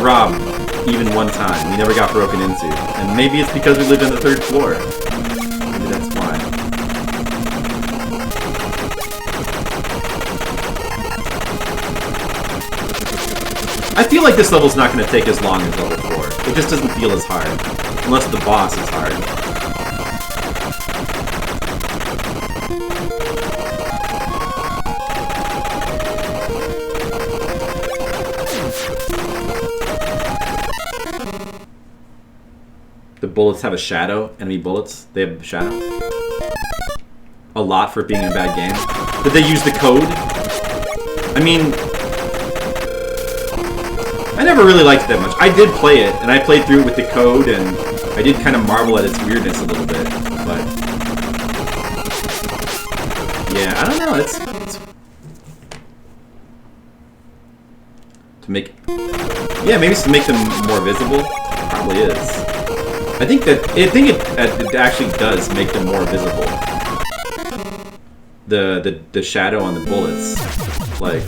robbed even one time. We never got broken into. And maybe it's because we lived on the third floor. Maybe that's why. I feel like this level's not going to take as long as level 4. It just doesn't feel as hard. Unless the boss is hard. The bullets have a shadow. Enemy bullets, they have a shadow. A lot for being a bad game. Did they use the code? I mean... I never really liked it that much. I did play it, and I played through it with the code, and I did kind of marvel at its weirdness a little bit, but... Yeah, I don't know, it's... To make... Yeah, maybe it's to make them more visible. It probably is. I think it actually does make them more visible. The shadow on the bullets. Like,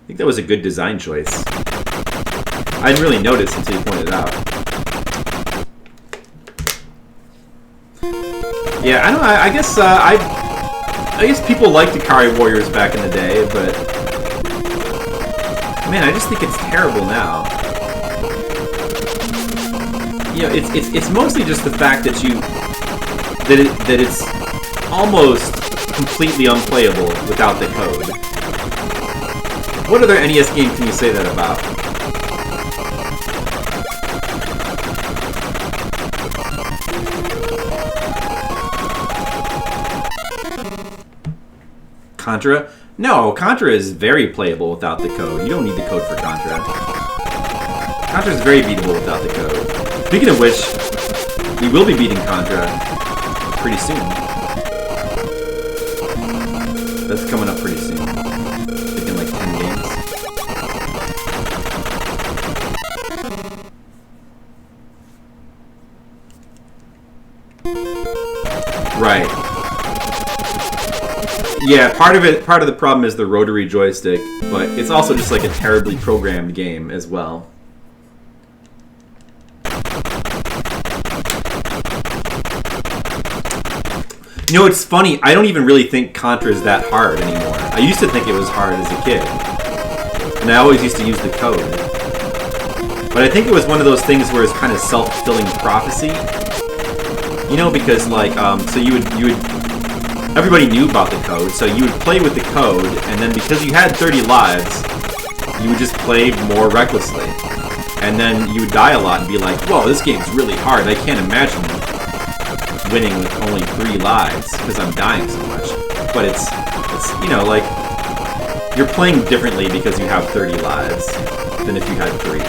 think that was a good design choice. I didn't really notice until you pointed it out. Yeah, I don't know. I guess people liked Ikari Warriors back in the day, but man, I just think it's terrible now. You know, it's mostly just the fact that that it's almost completely unplayable without the code. What other NES game can you say that about? Contra? No, Contra is very playable without the code. You don't need the code for Contra. Contra is very beatable without the code. Speaking of which, we will be beating Contra pretty soon. That's coming up pretty soon. I think in like 10 games. Right. Yeah, part of the problem is the rotary joystick, but it's also just like a terribly programmed game as well. You know, it's funny, I don't even really think Contra is that hard anymore. I used to think it was hard as a kid, and I always used to use the code. But I think it was one of those things where it's kind of self-fulfilling prophecy. You know, because like, so you would everybody knew about the code, so you would play with the code, and then because you had 30 lives, you would just play more recklessly. And then you would die a lot and be like, whoa, this game's really hard. I can't imagine winning with only 3 lives, because I'm dying so much. But it's you know, like, you're playing differently because you have 30 lives than if you had 3.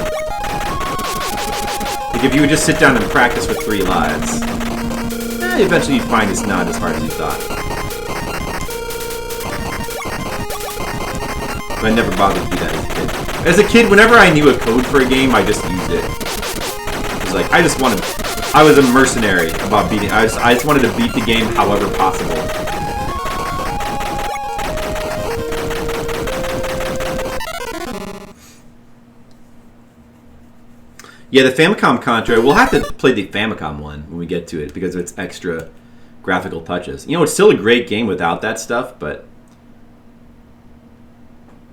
Like, if you would just sit down and practice with 3 lives, eventually you find it's not as hard as you thought. But I never bothered to do that as a kid. As a kid, whenever I knew a code for a game, I just used it. It was like, I was a mercenary about beating. I just wanted to beat the game however possible. Yeah, the Famicom Contra, we'll have to play the Famicom one when we get to it because of its extra graphical touches. You know, it's still a great game without that stuff, but...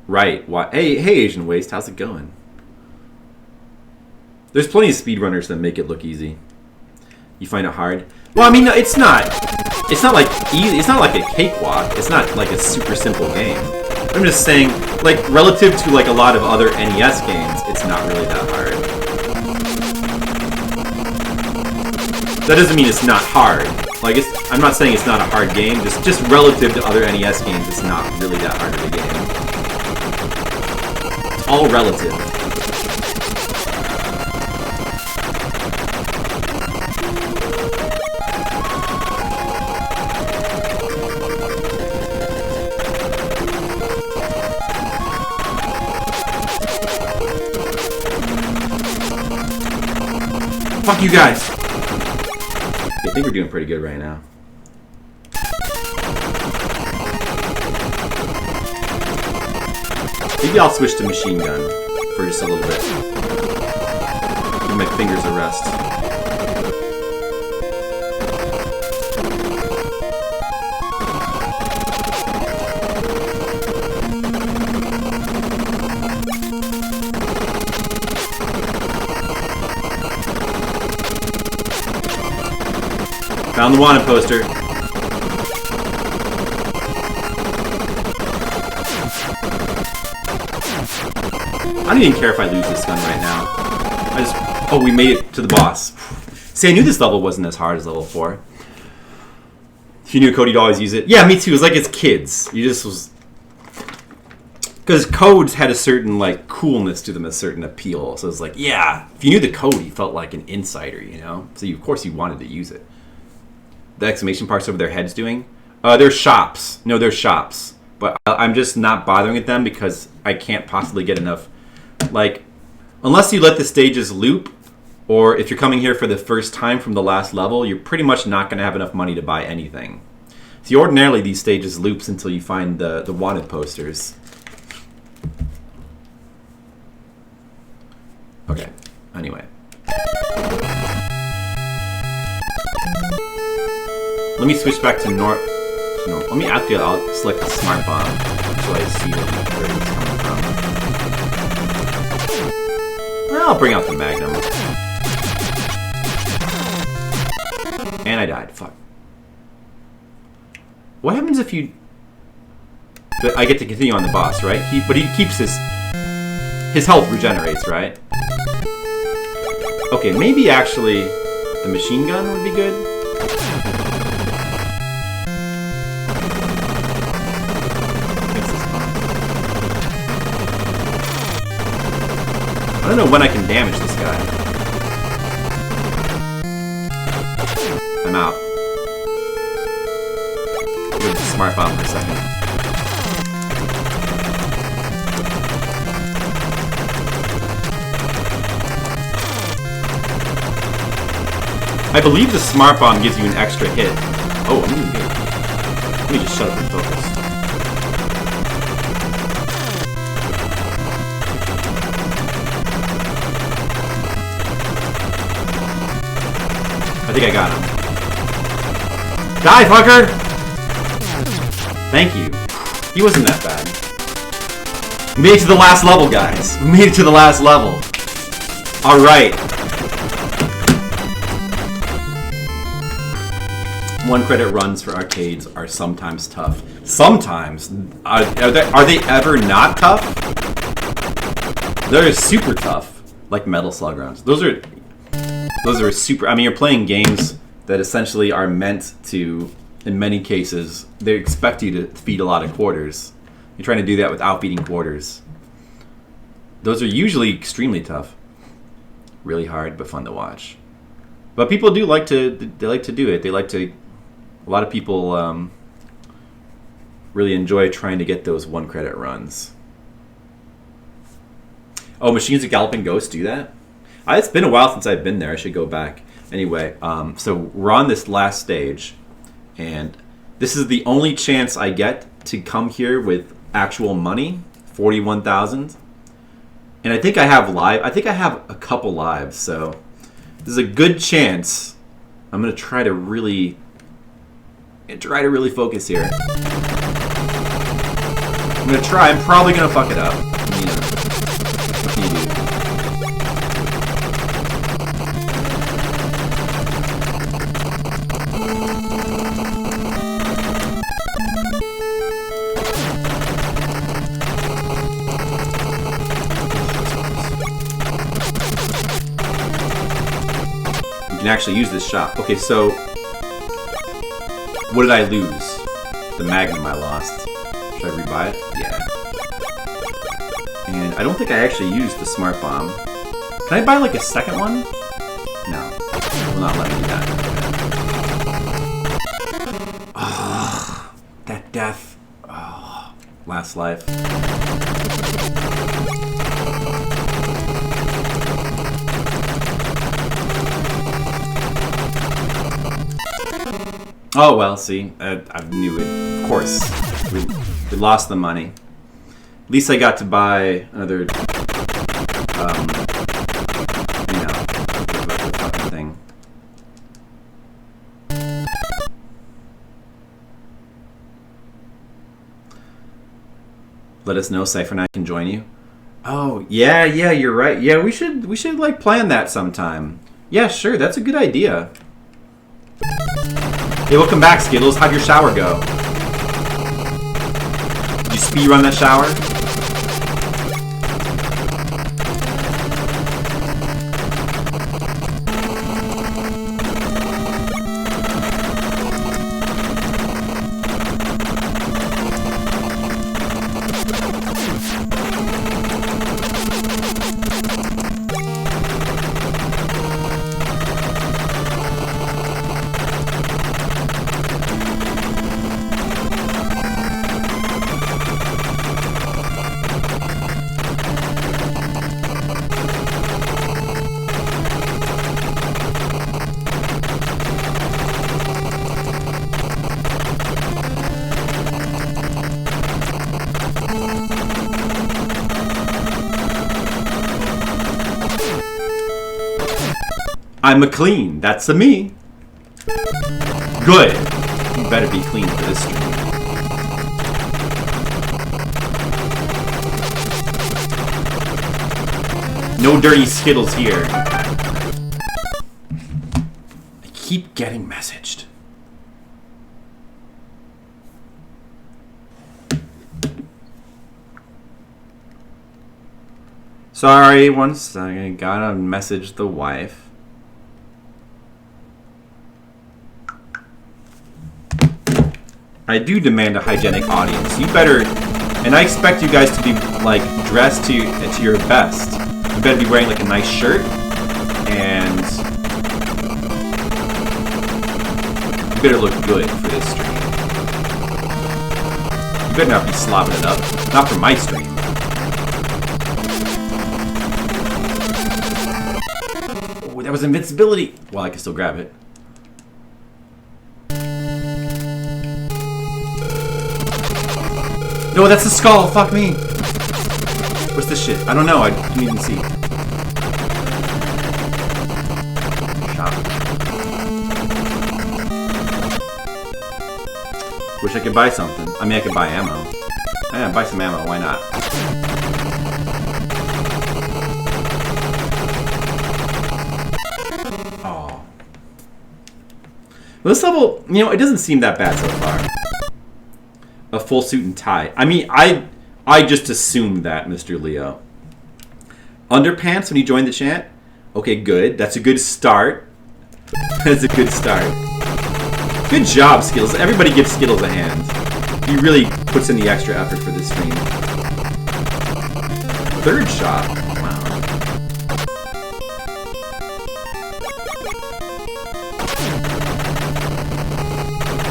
Right. Why? Hey, Asian Waste, how's it going? There's plenty of speedrunners that make it look easy. You find it hard? Well, I mean, it's not like easy. It's not like a cakewalk. It's not like a super simple game. I'm just saying, like, relative to like a lot of other NES games, it's not really that hard. That doesn't mean it's not hard. Like, I'm not saying it's not a hard game. Just relative to other NES games, it's not really that hard of a game. It's all relative. Fuck you guys! I think we're doing pretty good right now. Maybe I'll switch to machine gun for just a little bit. Give my fingers a rest. Found the wanted poster. I don't even care if I lose this gun right now. Oh, we made it to the boss. See, I knew this level wasn't as hard as level 4. If you knew code, you'd always use it. Yeah, me too. It was like it's kids. You just was... Because codes had a certain, like, coolness to them, a certain appeal. So it was like, yeah, if you knew the code, you felt like an insider, you know? So, of course, you wanted to use it. The exclamation parts over their heads doing? They're shops. No, they're shops. But I'm just not bothering with them because I can't possibly get enough. Like, unless you let the stages loop, or if you're coming here for the first time from the last level, you're pretty much not going to have enough money to buy anything. See, ordinarily these stages loops until you find the wanted posters. Okay, anyway. Let me switch back to No, let me actually, I'll select the smart bomb so I see where it's coming from. Well, I'll bring out the Magnum. And I died. Fuck. What happens if you... I get to continue on the boss, right? But he keeps his health regenerates, right? Okay, maybe actually the machine gun would be good. I don't know when I can damage this guy. I'm out. I'll go to the smart bomb for a second. I believe the smart bomb gives you an extra hit. Oh, I'm doing good. Let me just shut up and focus. I think I got him. Die, fucker! Thank you. He wasn't that bad. We made it to the last level, guys. We made it to the last level. Alright. 1 credit runs for arcades are sometimes tough. Sometimes? Are they ever not tough? They're super tough. Like Metal Slug runs. Those are super... I mean, you're playing games that essentially are meant to, in many cases, they expect you to feed a lot of quarters. You're trying to do that without feeding quarters. Those are usually extremely tough. Really hard, but fun to watch. But people do like to... They like to do it. They like to... A lot of people really enjoy trying to get those 1 credit runs. Oh, Machines of Galloping Ghosts do that? It's been a while since I've been there. I should go back. Anyway, so we're on this last stage, and this is the only chance I get to come here with actual money, 41,000. And I think I have a couple lives, so this is a good chance. I'm gonna try to really focus here. I'm gonna try. I'm probably gonna fuck it up. You know, what can you do? We can actually use this shot. Okay, so what did I lose? The Magnum I lost. Should I rebuy it? Yeah. And I don't think I actually used the smart bomb. Can I buy like a second one? No. It will not let me do that. Oh, that death. Oh, last life. Oh, well, see, I knew it. Of course. We lost the money. At least I got to buy another, you know, fucking thing. Let us know, Cypher and I can join you. Oh, yeah, you're right. Yeah, we should like plan that sometime. Yeah, sure, that's a good idea. Hey, welcome back, Skittles. How'd your shower go? Did you speed run that shower? I'm a clean. That's a me. Good. You better be clean for this stream. No dirty Skittles here. I keep getting messaged. Sorry, one second. Gotta message the wife. I do demand a hygienic audience. You better, and I expect you guys to be like dressed to your best. You better be wearing like a nice shirt, and you better look good for this stream. You better not be slobbing it up. Not for my stream. Oh, that was invincibility. Well, I can still grab it. No, that's the skull. Fuck me. What's this shit? I don't know. I didn't even see. Shop. Wish I could buy something. I mean, I could buy ammo. Yeah, buy some ammo. Why not? Oh. Well, this level, you know, it doesn't seem that bad so far. A full suit and tie. I mean, I just assumed that, Mr. Leo. Underpants when you joined the chat? Okay, good. That's a good start. That's a good start. Good job, Skittles. Everybody gives Skittles a hand. He really puts in the extra effort for this stream. Third shot. Wow.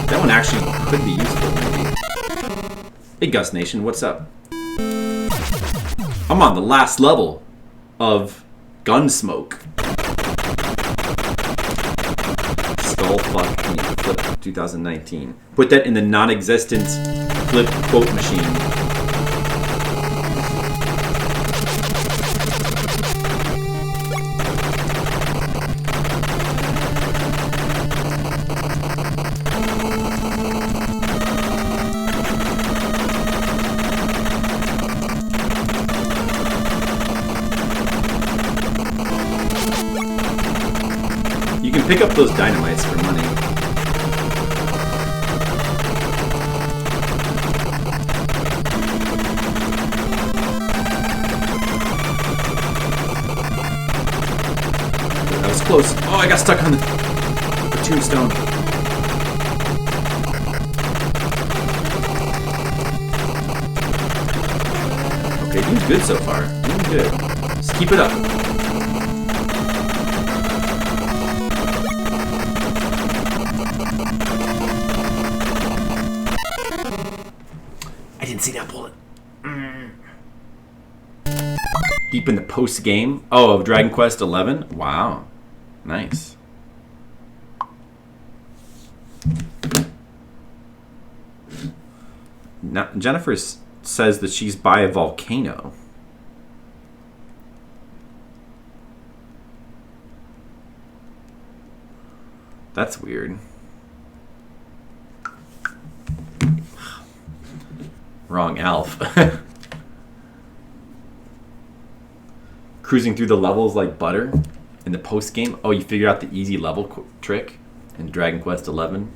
That one actually could be useful, maybe. Hey, Gus Nation, what's up? I'm on the last level of Gun.Smoke. Skull fuck me. Flip 2019. Put that in the non-existent flip quote machine. Pick up those dynamites for money. That was close. Oh, I got stuck on the tombstone. Okay, doing good so far. Doing good. Just keep it up. See that bullet. Deep in the post game. Oh, of Dragon Quest 11. Wow, nice. Now, Jennifer says that she's by a volcano. That's weird. Wrong Alf. Cruising through the levels like butter in the post game. Oh, you figured out the easy level trick in Dragon Quest 11.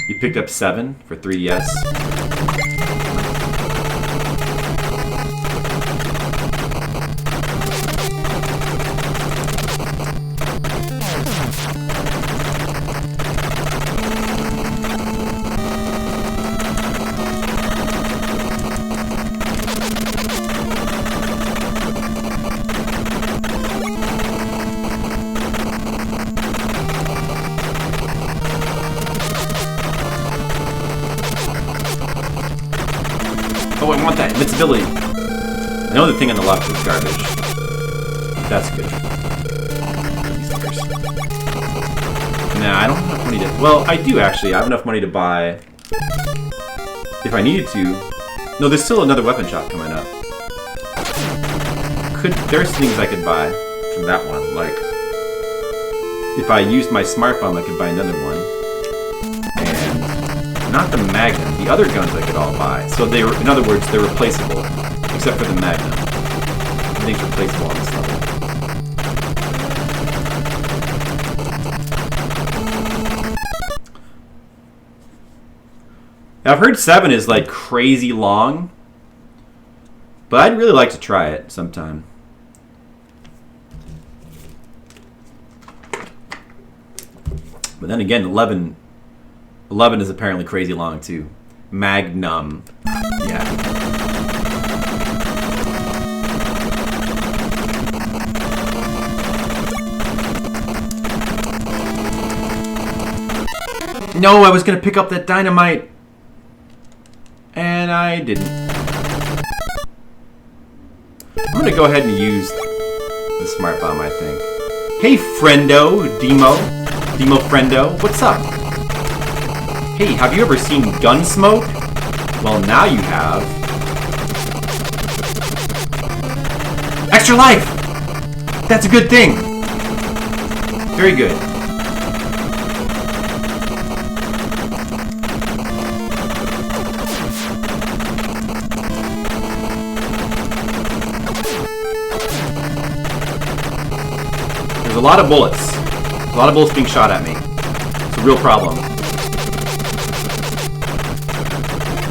You picked up 7 for 3DS. Invincibility. I know the thing on the left is garbage. That's good. Nah, I don't have enough money to... Well, I do actually. I have enough money to buy... If I needed to... No, there's still another weapon shop coming up. There's things I could buy. from that one. Like, if I used my smart bomb, I could buy another one. And not the Magnum. The other guns I could all buy. So they were, in other words, they're replaceable, except for the Magnum. Everything's replaceable on this level. I've heard 7 is like crazy long, but I'd really like to try it sometime. But then again, 11 is apparently crazy long too. Magnum. Yeah. No, I was gonna pick up that dynamite. And I didn't. I'm gonna go ahead and use the smart bomb, I think. Hey, friendo, Demo friendo, what's up? Hey, have you ever seen Gun.Smoke? Well, now you have. Extra life! That's a good thing. Very good. There's a lot of bullets. There's a lot of bullets being shot at me. It's a real problem.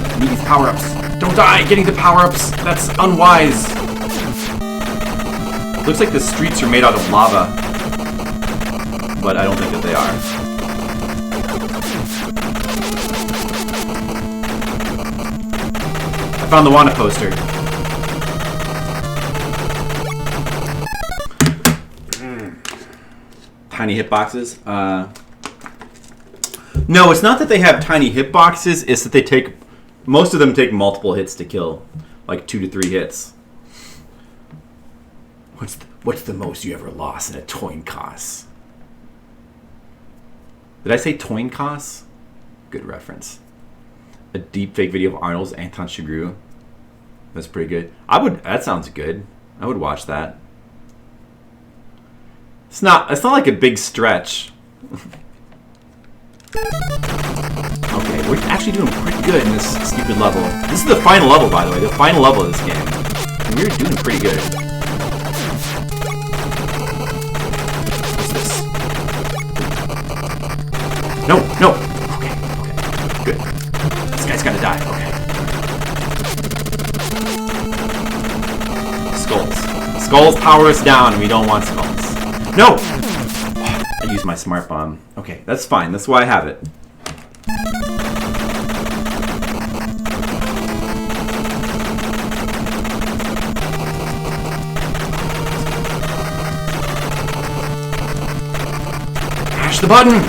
I need these power-ups. Don't die getting the power-ups. That's unwise. Looks like the streets are made out of lava. But I don't think that they are. I found the Wanna poster. Tiny hitboxes. No, it's not that they have tiny hitboxes. It's that they take, most of them take multiple hits to kill, like 2 to 3 hits. What's the most you ever lost in a toin toss? Did I say toin toss? Good reference. A deep fake video of Arnold's Anton Chigurh. That's pretty good. That sounds good. I would watch that. It's not like a big stretch. Okay, we're actually doing pretty good in this stupid level. This is the final level, by the way. The final level of this game. And we're doing pretty good. What's this? No. Okay. Good. This guy's gotta die. Okay. Skulls. Skulls power us down, and we don't want skulls. No! I used my smart bomb. Okay, that's fine. That's why I have it. Mash the button!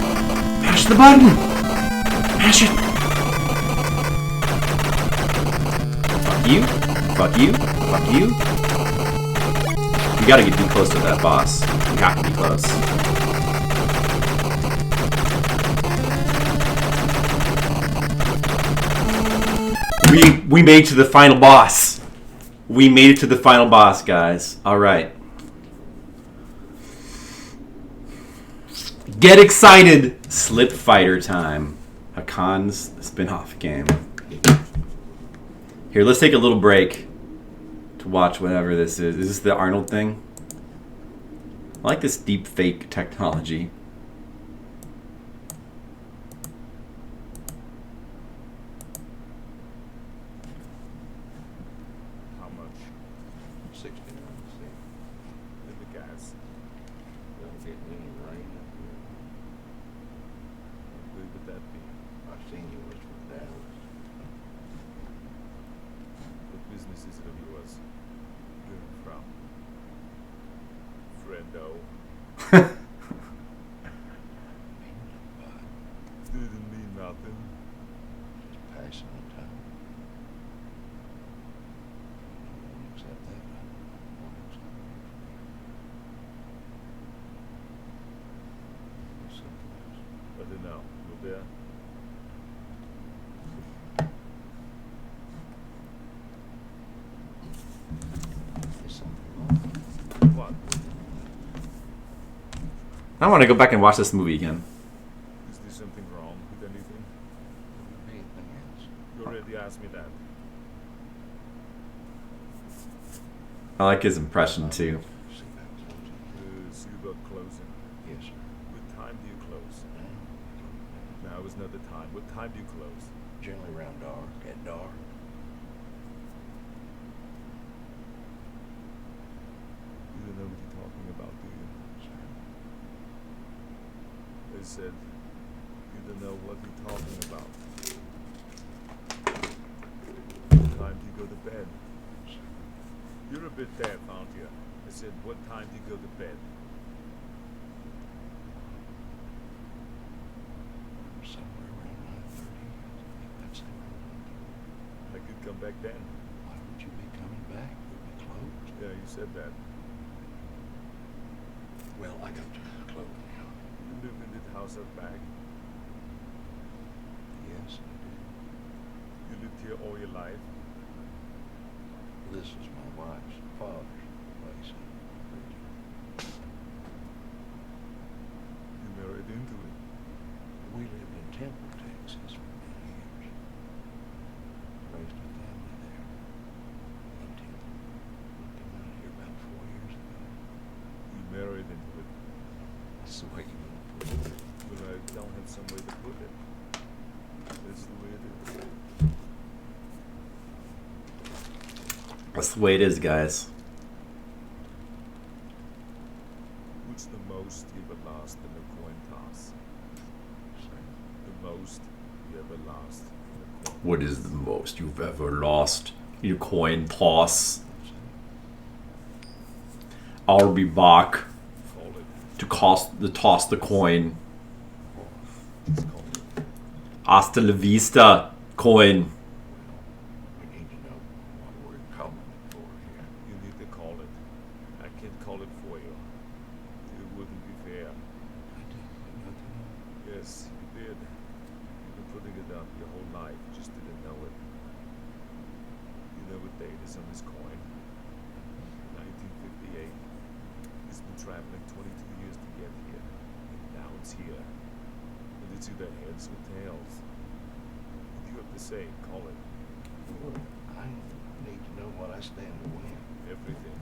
Mash the button! Mash it! Fuck you. Fuck you. Fuck you. You gotta get too close to that boss. You have to be close. We made it to the final boss. We made it to the final boss, guys. Alright. Get excited! Slip Fighter time. Hakan's spin-off game. Here, let's take a little break to watch whatever this is. Is this the Arnold thing? I like this deep fake technology. How much? 60. Look at the guys. Don't get any rain up here. How good would that be? I've seen yours from Dallas. What business is it of yours? Where are you from? Friendo. Didn't mean nothing. Just passing the time. Accept that. I don't know. You there? There's something wrong. What? I want to go back and watch this movie again. Is there something wrong with anything? Anything else? You already asked me that. I like his impression too. See about closing. See about closing. Yes, sir. What time do you close? Now is not the time. What time do you close? Generally around dark. At dark. You don't know what you're talking about, do you? Sir. They said, you don't know what you're talking about. What time do you go to bed? Sir. You're a bit deaf, aren't you? I said, what time do you go to bed? Somewhere around 9:30. I think that's it. I could come back then. Why would you be coming back? We'll be closed. Yeah, you said that. Well, I got to close now. You live in that house out back. Yes, I do. You lived here all your life. This is my wife's father's place. You married into it. We lived in Temple, Texas for many years. Raised a family there. In Temple. We came out here about 4 years ago. You married into it. That's the way you want to put it. But I don't have some way to put it. That's the way it is. That's the way it is, guys. What's the most you ever lost in a coin toss? The most you ever lost in a coin What is the most you've ever lost? Your coin toss. I'll be back Call it. to toss the coin. Let's call it. Hasta la vista, coin. We need to know what we're calling it for here. You need to call it. I can't call it for you. It wouldn't be fair. I didn't put nothing on. Yes, you did. You've been putting it up your whole life. You just didn't know it. You know what date is on this coin? 1958. It's been traveling 22 years to get here. And now it's here. And it's either heads or tails. What do you have to say? Call it. I need to know what I stand to win. Everything.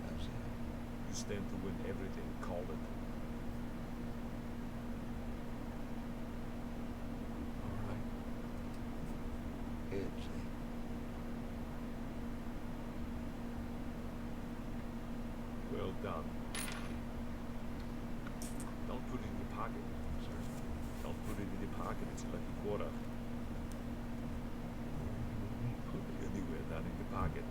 That's it. You stand to win everything. Call it. All right. Heads then. Well done. Don't put it in your pocket. Sir. Don't put it in your pocket. It's a lucky quarter. Put it. Anywhere, not in your pocket.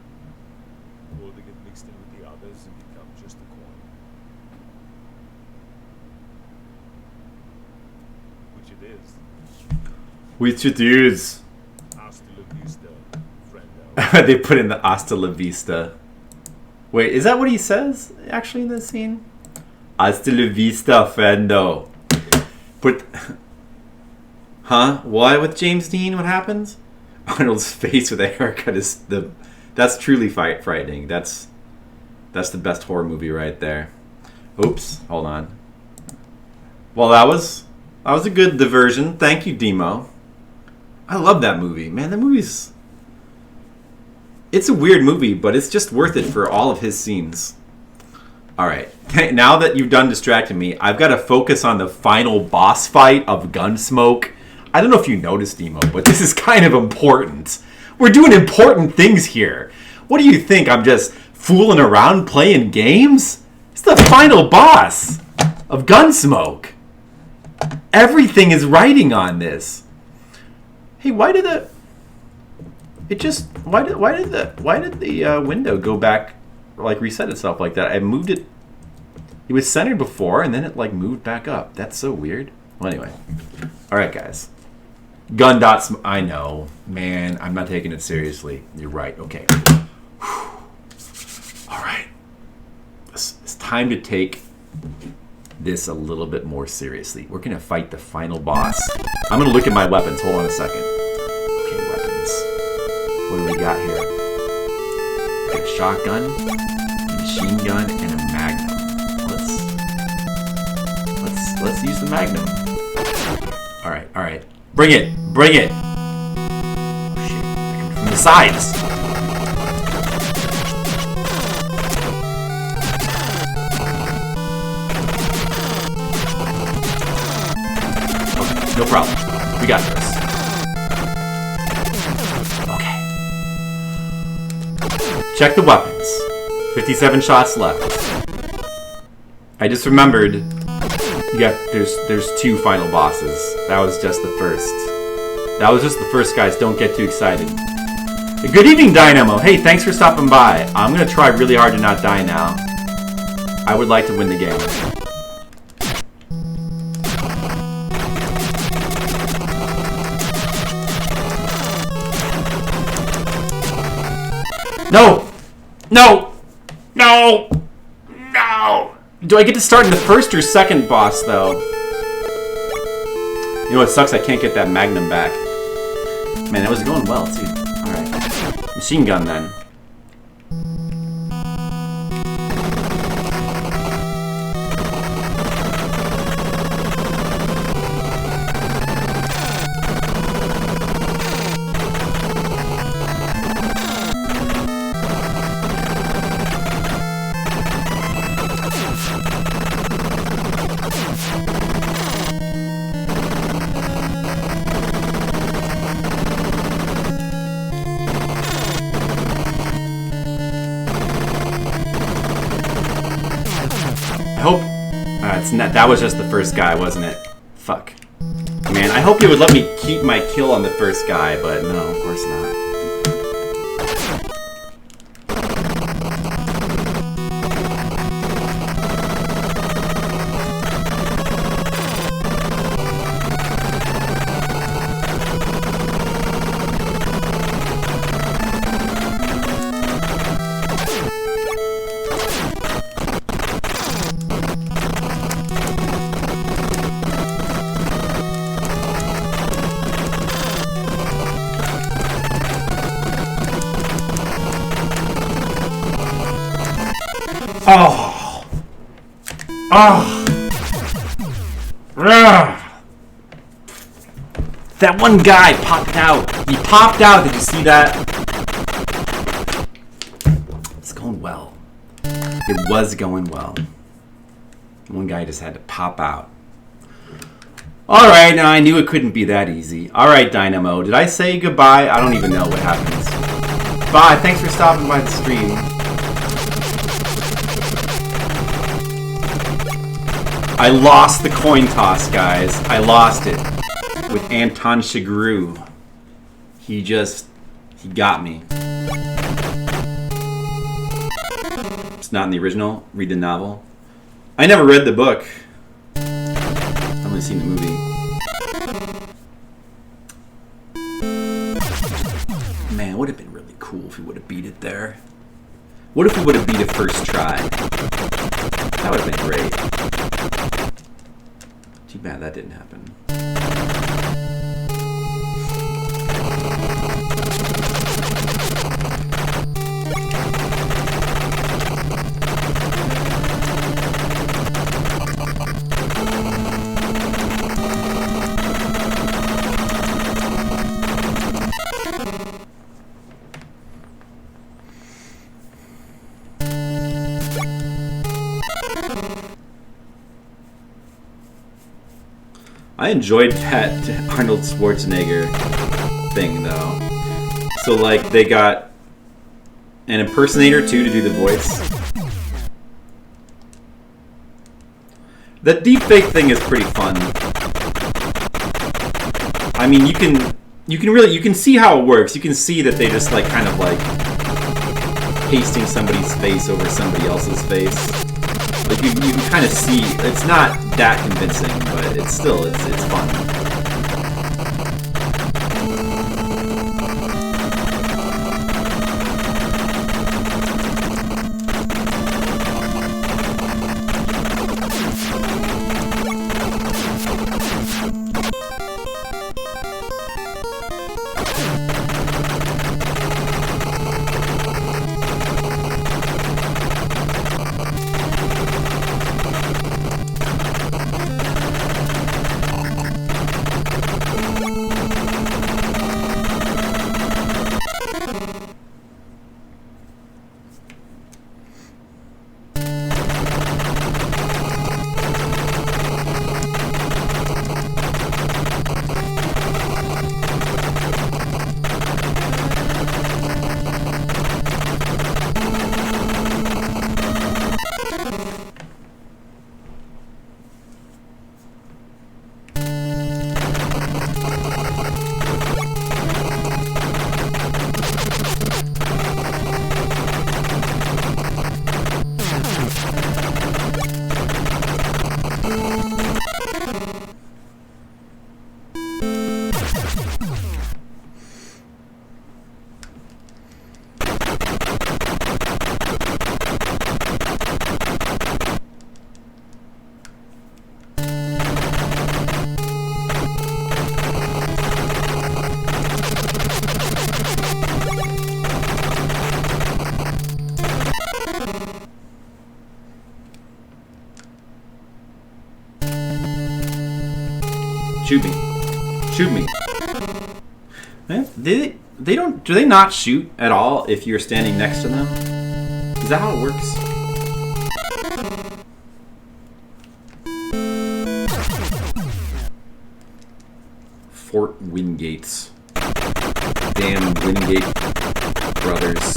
Or they get mixed in with the others and become just a coin. Which it is. Which it is. Hasta la vista, friendo. They put in the hasta la vista. Wait, is that what he says actually in this scene? Hasta la vista, friendo. But, huh? What with James Dean? What happens? Arnold's face with a haircut is that's truly frightening. That's the best horror movie right there. Oops, hold on. Well, that was a good diversion. Thank you, Demo. I love that movie, man. That movie's it's a weird movie, but it's just worth it for all of his scenes. All right, now that you've done distracting me, I've got to focus on the final boss fight of Gun.Smoke. I don't know if you noticed, Demo, but this is kind of important. We're doing important things here. What do you think? I'm just fooling around playing games? It's the final boss of Gun.Smoke. Everything is writing on this. Hey, why did the window go back, like reset itself like that? I moved it. It was centered before, and then it like moved back up. That's so weird. Well, anyway, all right, guys. Gun.Smoke. I know, man. I'm not taking it seriously. You're right. Okay. All right. It's time to take this a little bit more seriously. We're gonna fight the final boss. I'm gonna look at my weapons. Hold on a second. Okay, weapons. What do we got here? We got a shotgun, a machine gun, and a magnum. Let's use the Magnum. Alright, alright. Bring it! Bring it! Oh shit. They're coming from the sides! Okay, no problem. We got this. Okay. Check the weapons. 57 shots left. I just remembered there's 2 final bosses. That was just the first. That was just the first, guys. Don't get too excited. Good evening, Dynamo. Hey, thanks for stopping by. I'm gonna try really hard to not die now. I would like to win the game. No! No! No! No! Do I get to start in the first or second boss, though? You know what sucks? I can't get that Magnum back. Man, that was going well, too. Alright. Machine gun, then. That was just the first guy, wasn't it? Fuck. Man, I hope he would let me keep my kill on the first guy, but no, of course not. Oh! Oh! Ugh. That one guy popped out. He popped out. Did you see that? It's going well. It was going well. One guy just had to pop out. Alright, now I knew it couldn't be that easy. Alright, Dynamo. Did I say goodbye? I don't even know what happens. Bye. Thanks for stopping by the stream. I lost the coin toss, guys. I lost it with Anton Chigurh. He got me. It's not in the original. Read the novel. I never read the book. I've only seen the movie. Man, it would have been really cool if we would have beat it there. What if we would have beat it first try? That would have been great. Too bad that didn't happen. I enjoyed that Arnold Schwarzenegger thing, though. So, like, they got an impersonator, too, to do the voice. That deepfake thing is pretty fun. I mean, you can see how it works. You can see that they just, like, kind of, like, pasting somebody's face over somebody else's face. Like, you can kind of see, it's not that convincing, but it's still, it's fun. Shoot me. Shoot me. They don't. Do they not shoot at all if you're standing next to them? Is that how it works? Fort Wingates. Damn Wingate brothers.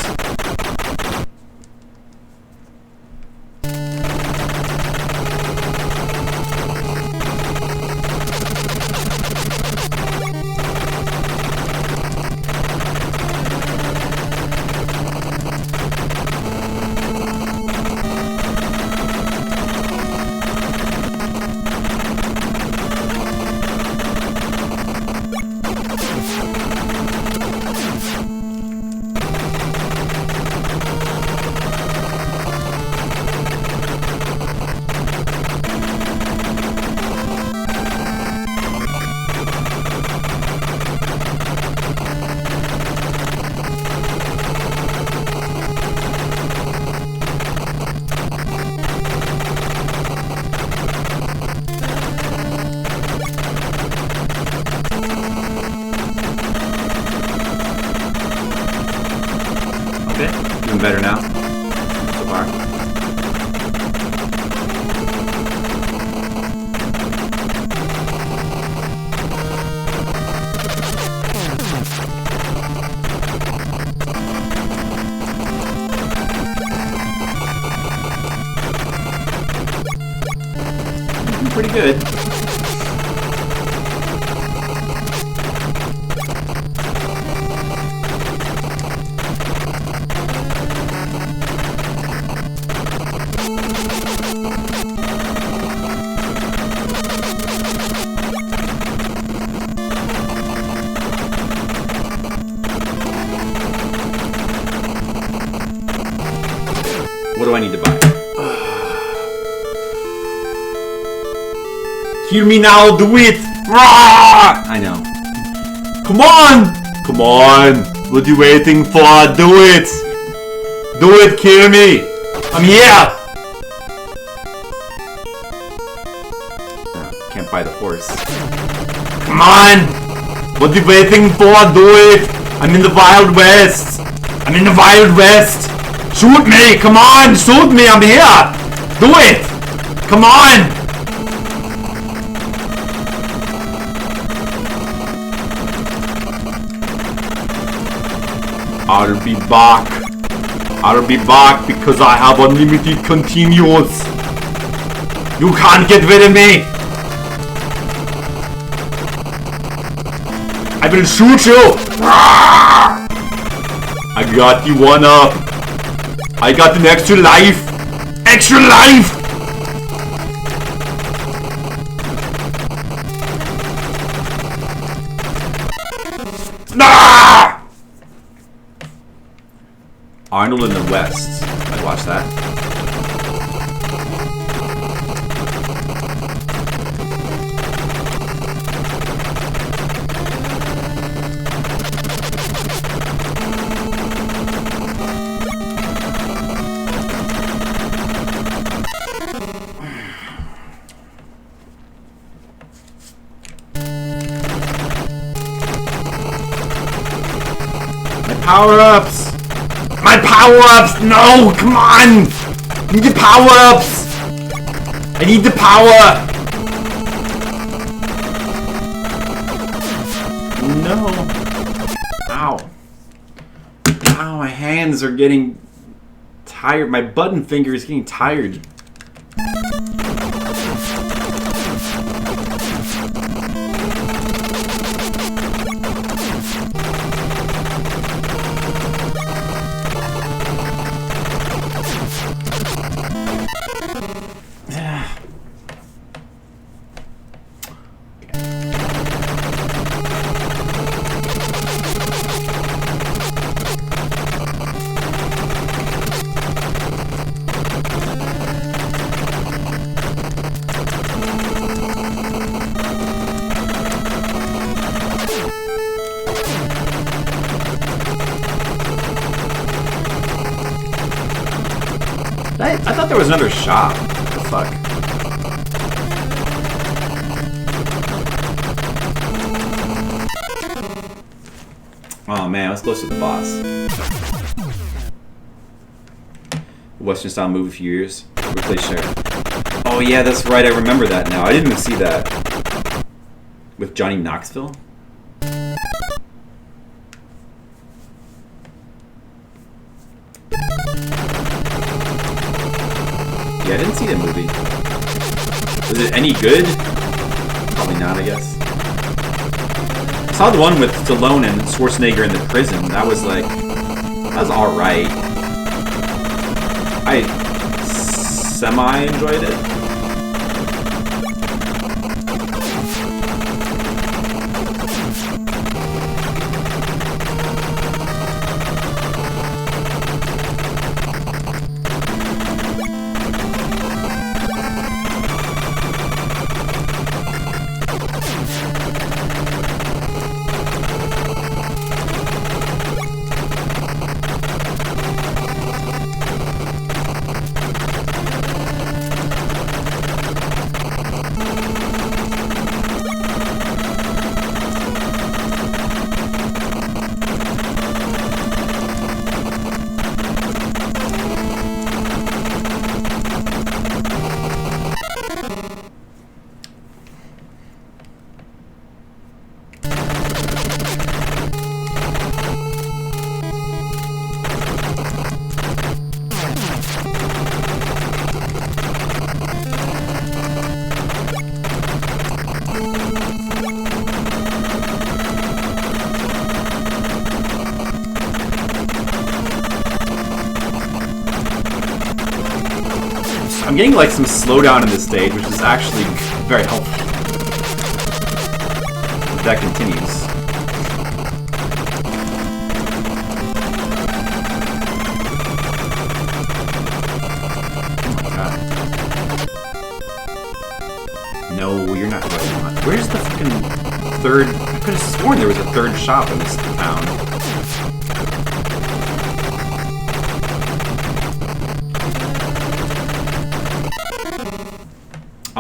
Doing better now, so far. Pretty good. What do I need to buy? Hear me now, do it! I know. Come on! Come on! What are you waiting for? Do it! Do it, kill me! I'm here! Can't buy the horse. Come on! What are you waiting for? Do it! I'm in the Wild West! I'm in the Wild West! Shoot me! Come on! Shoot me! I'm here! Do it! Come on! I'll be back. I'll be back because I have unlimited continuous. You can't get rid of me. I will shoot you. I got the one up. I got an extra life. Extra life. Ah! Arnold in the West. I'd watch that. My power-ups! My power-ups! No! Come on! I need the power-ups! I need the power! No! Ow. Ow, my hands are getting tired. My button finger is getting tired. I thought there was another shop. What the fuck? Oh man, I was close to the boss. Western style movie a few years. Replace Sheriff. Oh yeah, that's right. I remember that now. I didn't even see that. With Johnny Knoxville? Yeah, I didn't see that movie. Was it any good? Probably not, I guess. I saw the one with Stallone and Schwarzenegger in the prison. That was like... That was alright. I semi-enjoyed it. I'm getting like some slowdown in this stage, which is actually very helpful. If that continues. Oh my god. No, you're not right. Where's the fucking third? I could have sworn there was a third shop in this town.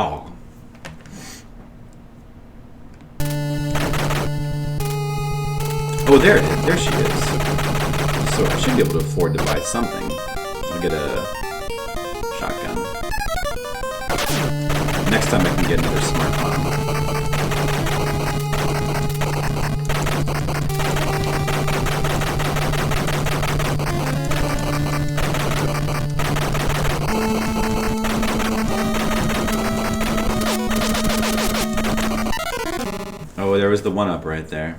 Oh. Oh, there it is. There she is. So I should be able to afford to buy something. I'll get a shotgun. Next time I can get another smartphone. Oh, there was the one-up right there.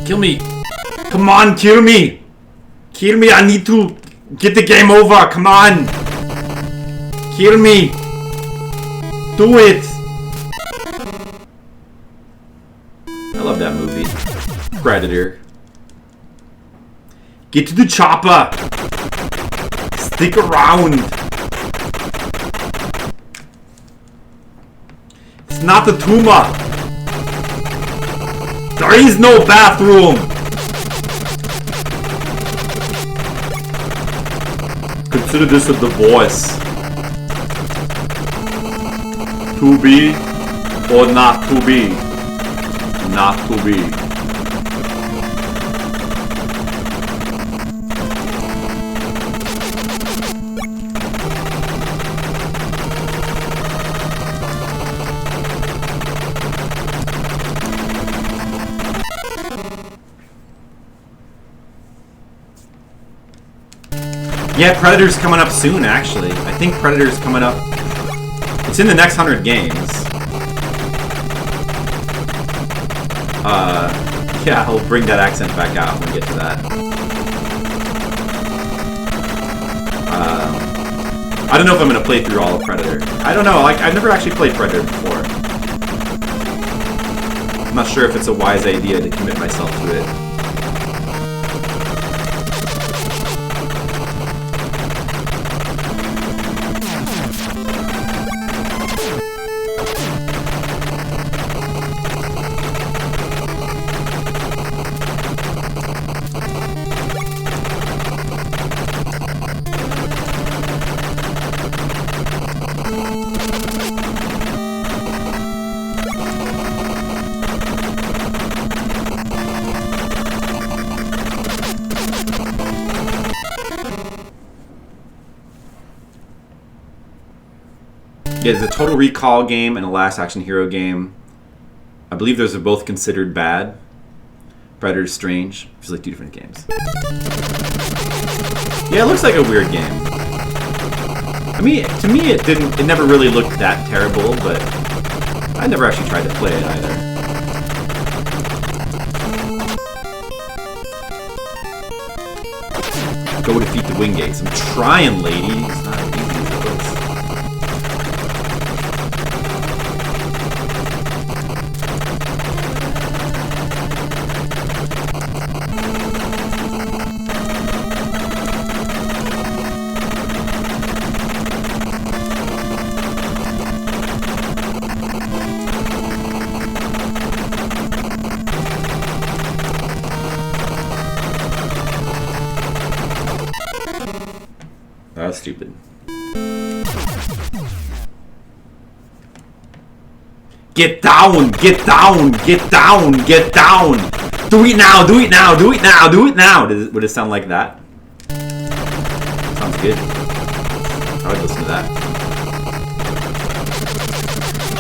Kill me! Come on, kill me! Kill me, I need to get the game over, come on! Kill me! Do it! I love that movie. Predator. Get to the chopper! Stick around! It's not the tumor! There is no bathroom! Consider this a divorce. To be or not to be? Not to be. Yeah, Predator's coming up soon, actually. I think Predator's coming up. It's in the next 100 games. Yeah, I'll bring that accent back out when we get to that. I don't know if I'm gonna play through all of Predator. I don't know, like, I've never actually played Predator before. not sure if it's a wise idea to commit myself to it. Yeah, there's a Total Recall game and a Last Action Hero game. I believe those are both considered bad. Predator's Strange, which is like 2 different games. Yeah, it looks like a weird game. I mean, to me, it never really looked that terrible, but I never actually tried to play it either. Go defeat the Wingates. I'm trying, lady. It's not as easy as it looks. That's stupid. Get down! Get down! Get down! Get down! Do it now! Do it now! Do it now! Do it now! Would it sound like that? Sounds good. I would listen to that.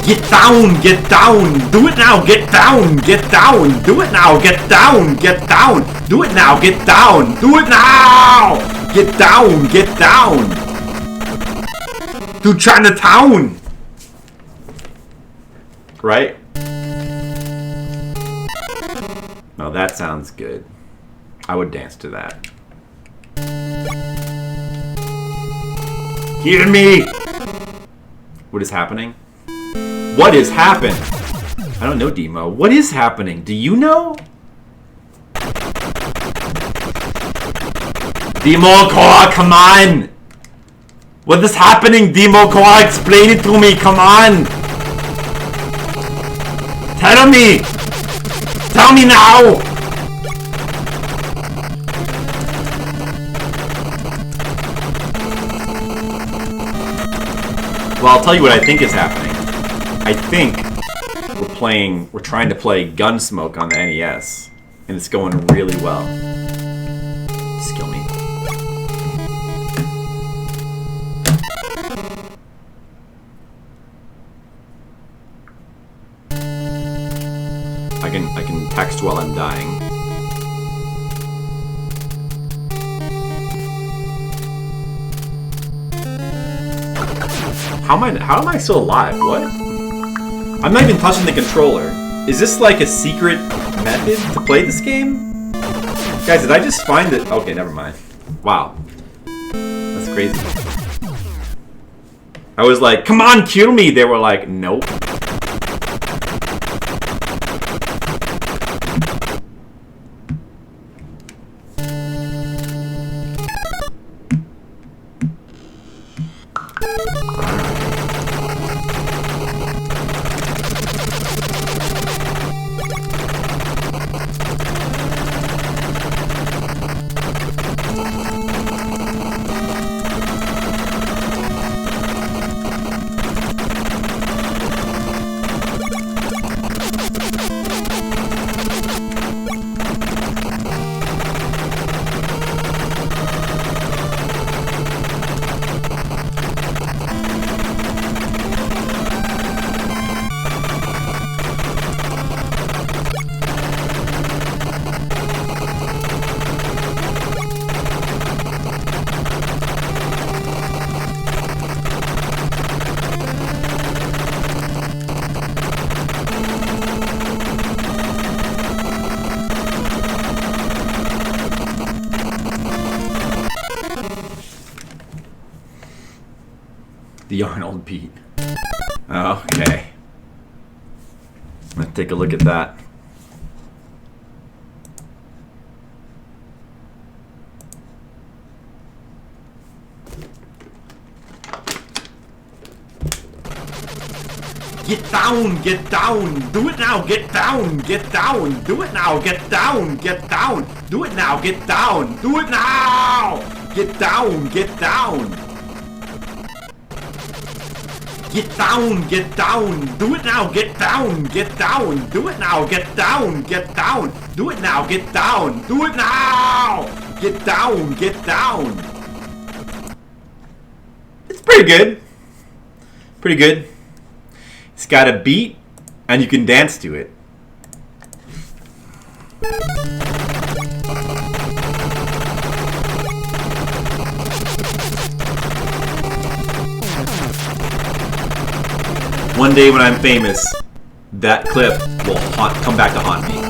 Get down! Get down! Do it now! Get down! Get down! Do it now! Get down! Get down! Do it now! Get down! Do it now! Get down! Get down! To Chinatown! Right? No, that sounds good. I would dance to that. Hear me! What is happening? What is happening? I don't know, Demo. What is happening? Do you know? Demo Core, come on! What is happening, Demo Core? Explain it to me, come on! Tell me! Tell me now! Well, I'll tell you what I think is happening. I think we're trying to play Gun.Smoke on the NES, and it's going really well. Just kill me. I can text while I'm dying. How am I still alive? What? I'm not even touching the controller. Is this like a secret method to play this game? Guys, did I just find it? Okay, never mind. Wow. That's crazy. I was like, come on, kill me! They were like, nope. The Arnold beat. Okay. Let's take a look at that. Get down, get down, do it now, get down, get down, do it now, get down, get down, do it now, get down, do it now, get down, get down. Get down, get down, do it now, get down, get down, do it now, get down, get down, do it now, get down, do it now, get down, get down. It's pretty good. Pretty good. It's got a beat, and you can dance to it. One day when I'm famous, that clip will come back to haunt me.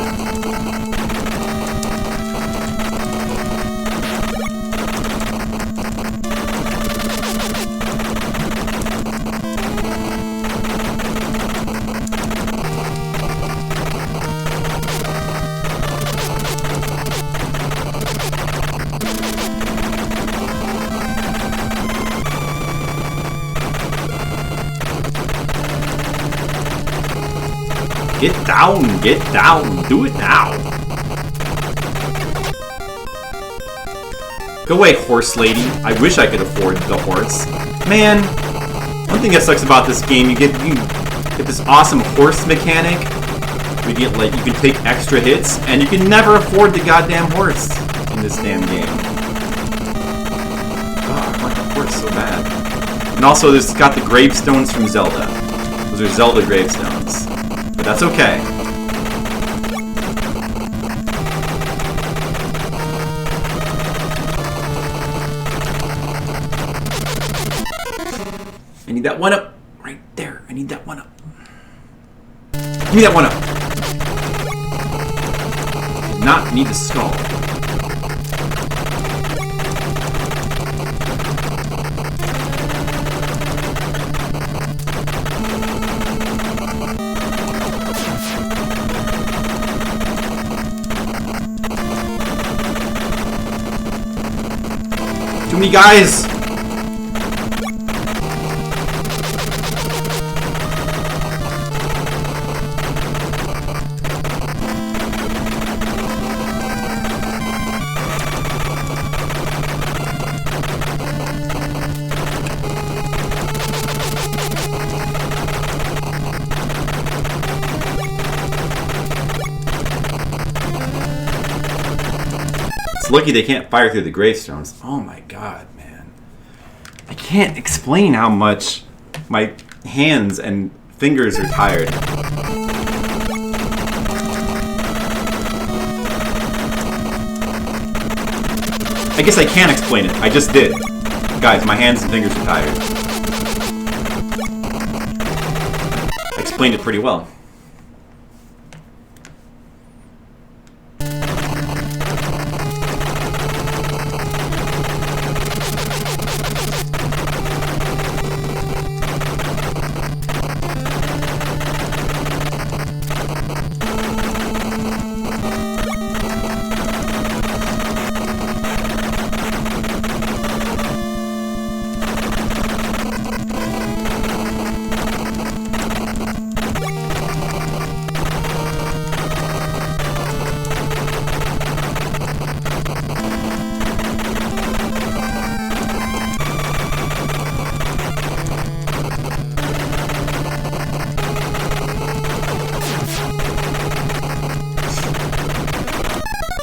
Get down, do it now. Go away, horse lady. I wish I could afford the horse. Man, one thing that sucks about this game, you get this awesome horse mechanic. You can take extra hits, and you can never afford the goddamn horse in this damn game. Oh, I want the horse so bad. And also, this got the gravestones from Zelda. Those are Zelda gravestones. But that's okay. I need that one up. Right there. I need that one up. Give me that one up. I do not need the skull. Too many guys. It's lucky they can't fire through the gravestones. Oh my god, man. I can't explain how much my hands and fingers are tired. I guess I can explain it. I just did. Guys, my hands and fingers are tired. I explained it pretty well.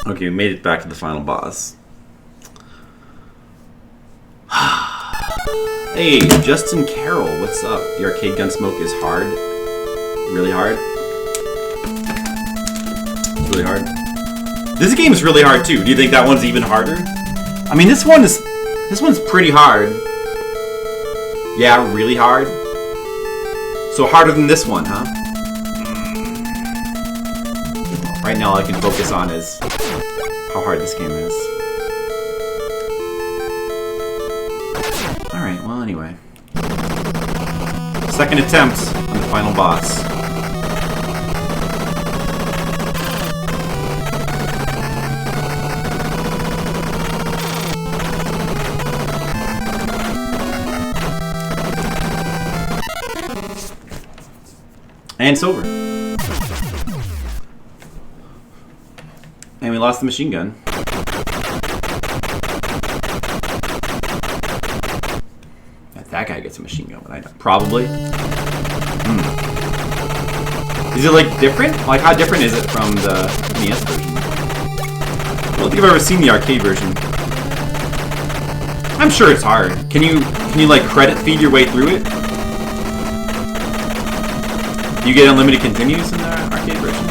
Okay, we made it back to the final boss. Hey, Justin Carroll, what's up? The arcade Gun.Smoke is hard. Really hard. It's really hard. This game is really hard too. Do you think that one's even harder? I mean, this one's pretty hard. Yeah, really hard. So harder than this one, huh? Right now all I can focus on is how hard this game is. Alright, well anyway. Second attempt on the final boss. And silver. And we lost the machine gun. That guy gets a machine gun when I die. Probably. Is it like different? Like how different is it from the NES version? I don't think I've ever seen the arcade version. I'm sure it's hard. Can you like credit feed your way through it? Do you get unlimited continues in the arcade version?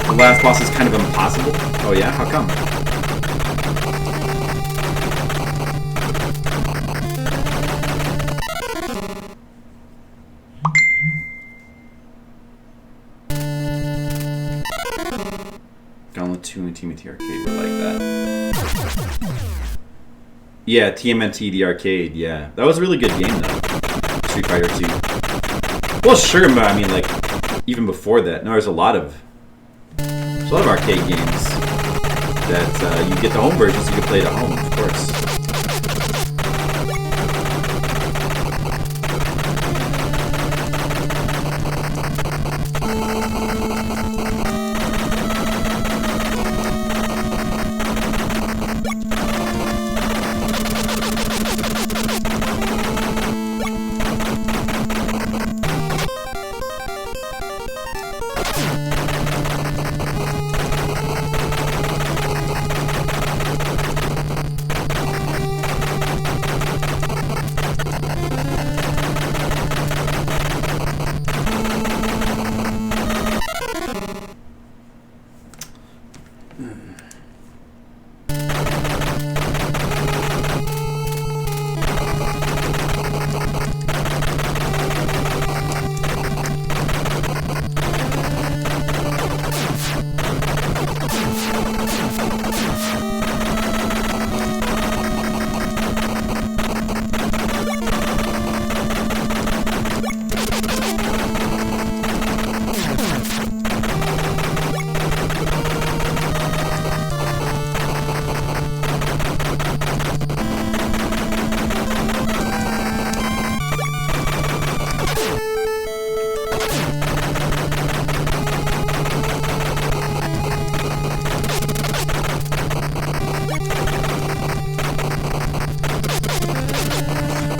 The last boss is kind of impossible. Oh yeah? How come? Gauntlet 2 and TMNT Arcade were like that. Yeah, TMNT the Arcade, yeah. That was a really good game though. Street Fighter 2. Well, sure, but I mean like, even before that, no, there's a lot of arcade games that you get the home versions, you can play it at home, of course.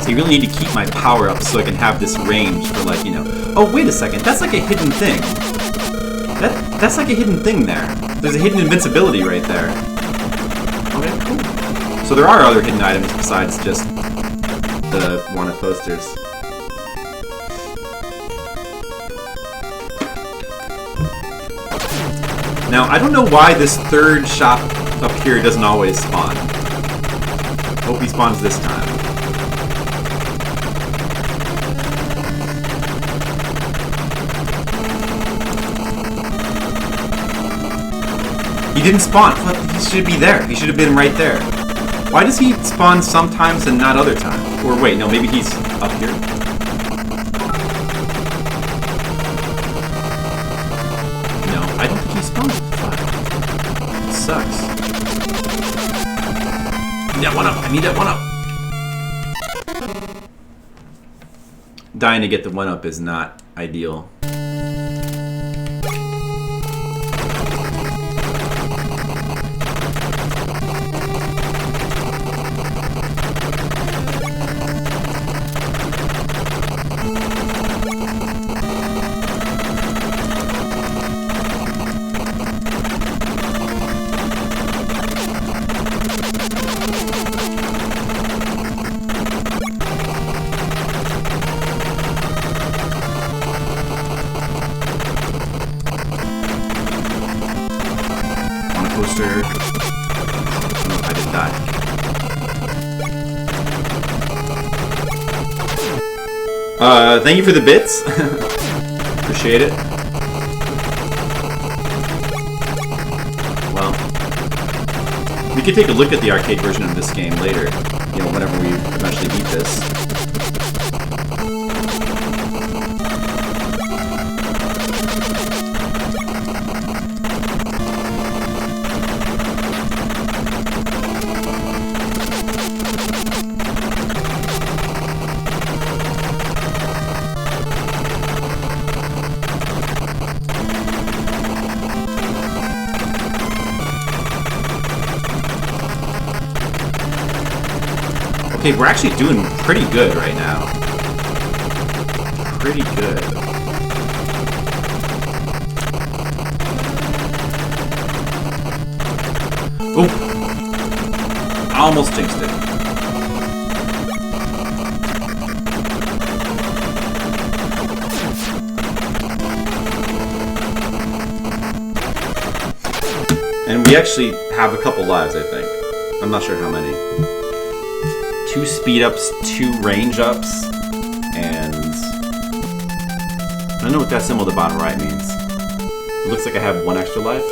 So you really need to keep my power up so I can have this range for like, you know... Oh, wait a second, that's like a hidden thing. That's like a hidden thing there. There's a hidden invincibility right there. Okay, cool. So there are other hidden items besides just the wanted posters. Now, I don't know why this third shop up here doesn't always spawn. Hope he spawns this time. He didn't spawn. What? He should be there. He should have been right there. Why does he spawn sometimes and not other times? Or wait, no, maybe he's up here. No, I don't think he spawned at 5. It sucks. I need that one up. I need that one up. Dying to get the one up is not ideal. I didn't die. Thank you for the bits. Appreciate it. We could take a look at the arcade version of this game later, you know, whenever we eventually beat this. Okay, we're actually doing pretty good right now. Pretty good. Oop! Almost jinxed it. And we actually have a couple lives, I think. I'm not sure how many. 2 speed ups, 2 range ups, and I don't know what that symbol at the bottom right means. It looks like I have 1 extra life.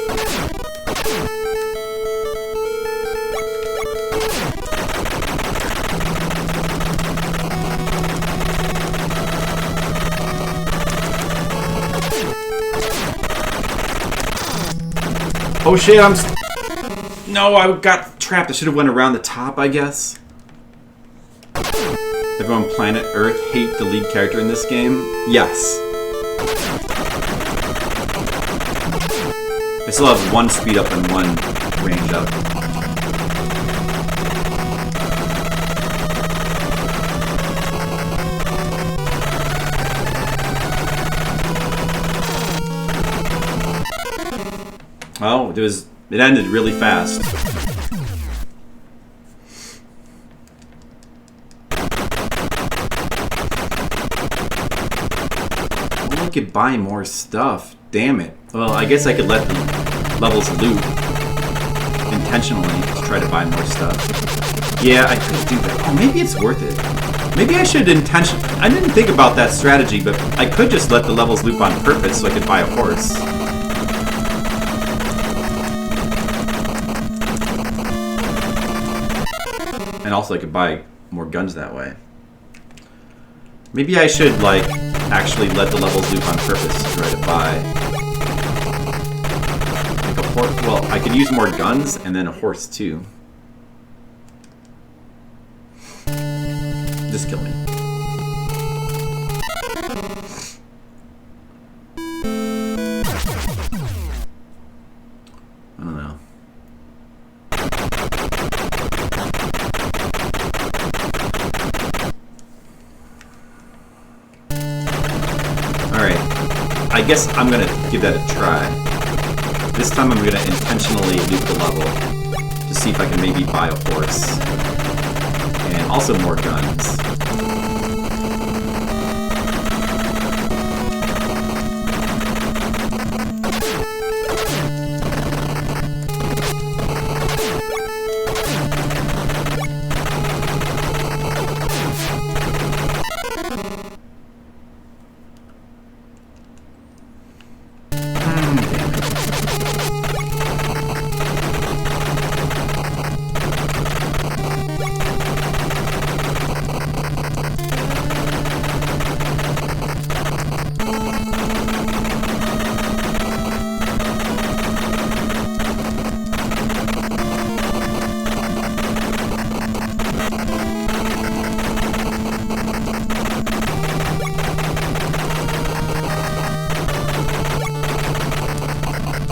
Oh shit, no, I got trapped. I should have went around the top, I guess. Everyone on planet Earth hate the lead character in this game? Yes. I still have 1 speed up and 1 range up. Oh, it ended really fast. I could buy more stuff. Damn it. Well, I guess I could let the levels loop intentionally to try to buy more stuff. Yeah, I could do that. Oh, maybe it's worth it. Maybe I should I didn't think about that strategy, but I could just let the levels loop on purpose so I could buy a horse. And also I could buy more guns that way. Maybe I should, like, actually let the levels loop on purpose to try to buy like a horse. Well, I could use more guns and then a horse too. Just kill me. I don't know. Alright, I guess I'm gonna give that a try. This time I'm gonna intentionally loop the level to see if I can maybe buy a horse. And also more guns.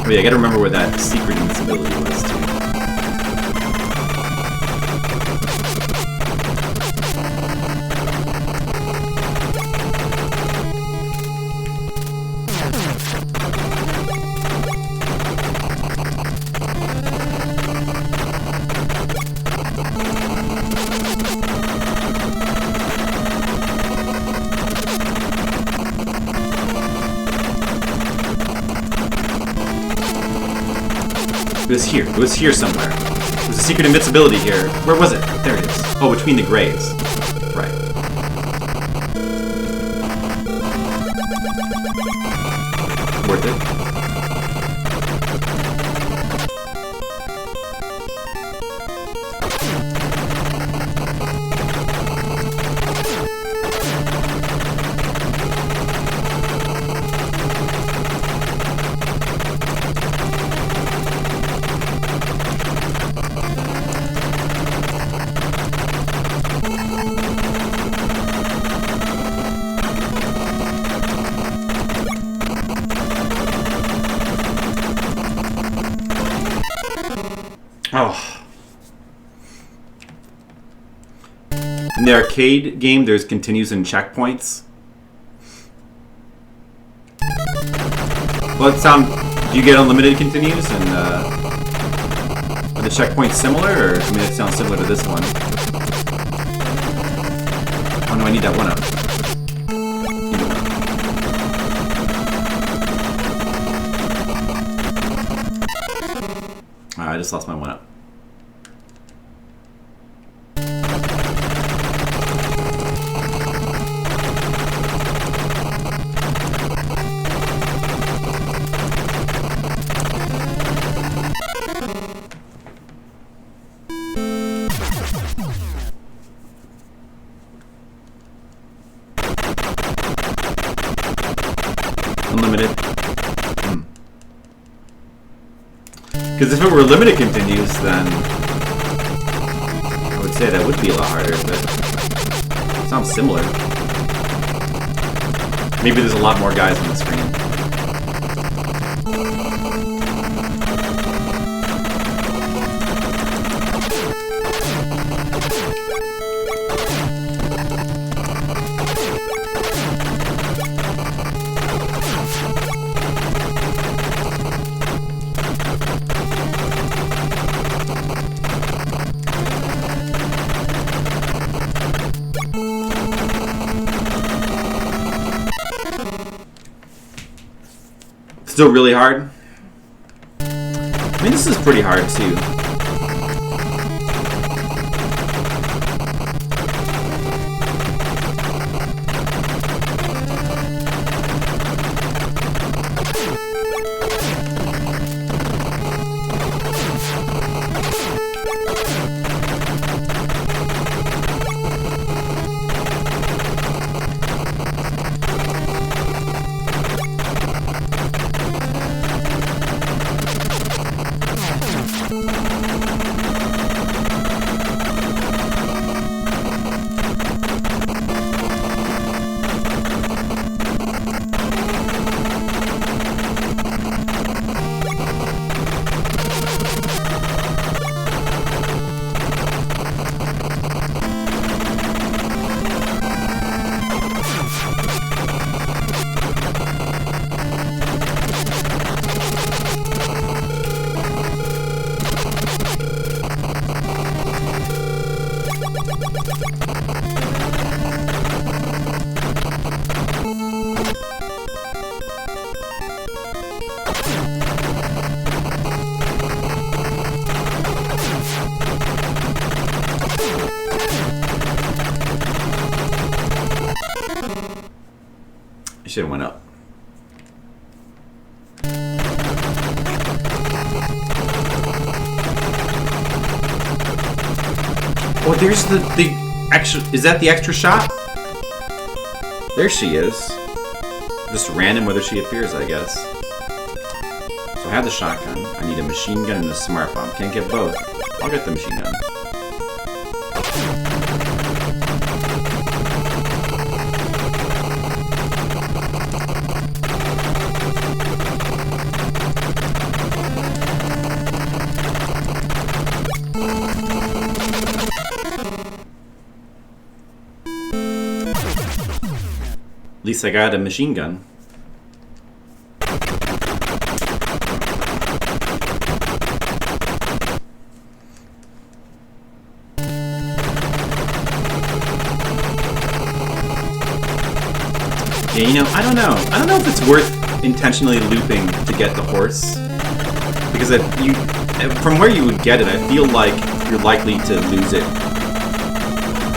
Oh yeah, I gotta remember where that secret invincibility was too. It was here somewhere. There's a secret invincibility here. Where was it? There it is. Oh, between the graves. Right. Worth it. Oh. In the arcade game, there's continues and checkpoints. Well, do you get unlimited continues, and are the checkpoints similar, or I mean, it sounds similar to this one. Oh no, I need that 1-up. I just lost my 1-up. Unlimited. Because if it were limited continues, then I would say that would be a lot harder, but it sounds similar. Maybe there's a lot more guys on the screen. Still really hard? I mean, this is pretty hard too. Should have went up. Oh, there's the extra. Is that the extra shot? There she is. Just random whether she appears, I guess. So I have the shotgun. I need a machine gun and a smart bomb. Can't get both. I'll get the machine gun. At least I got a machine gun. Yeah, you know, I don't know. I don't know if it's worth intentionally looping to get the horse. Because from where you would get it, I feel like you're likely to lose it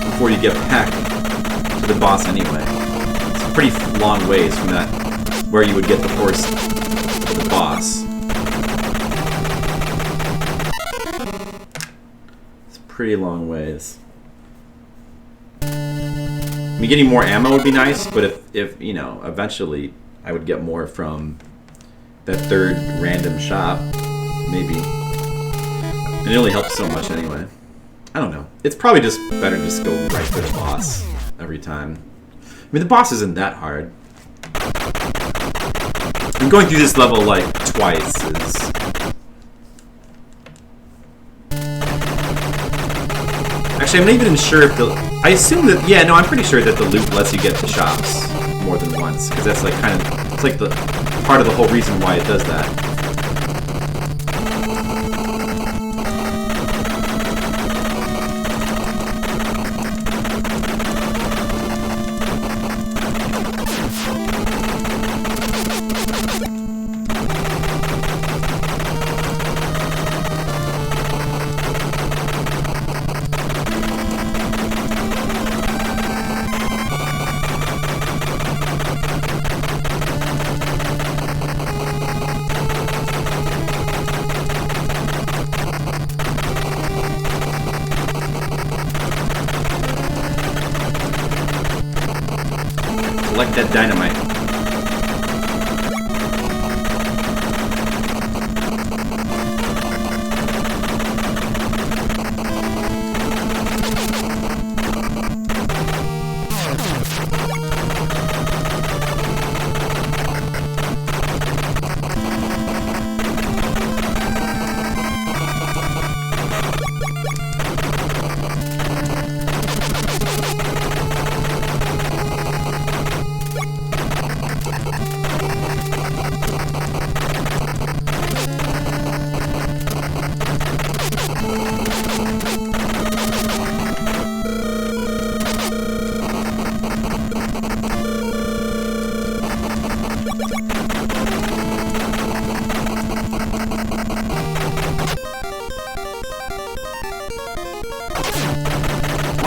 before you get back to the boss anyway. Pretty long ways from that where you would get the horse to the boss. It's pretty long ways. I mean, getting more ammo would be nice, but if you know, eventually I would get more from that third random shop, maybe. And it only helps so much anyway. I don't know. It's probably just better to just go right for the boss every time. I mean, the boss isn't that hard. I'm going through this level like twice is Actually, I'm not even sure if the... I assume that... Yeah, no, I'm pretty sure that the loop lets you get to shops more than once. Because that's like kind of... It's like the part of the whole reason why it does that. Collect that dynamite.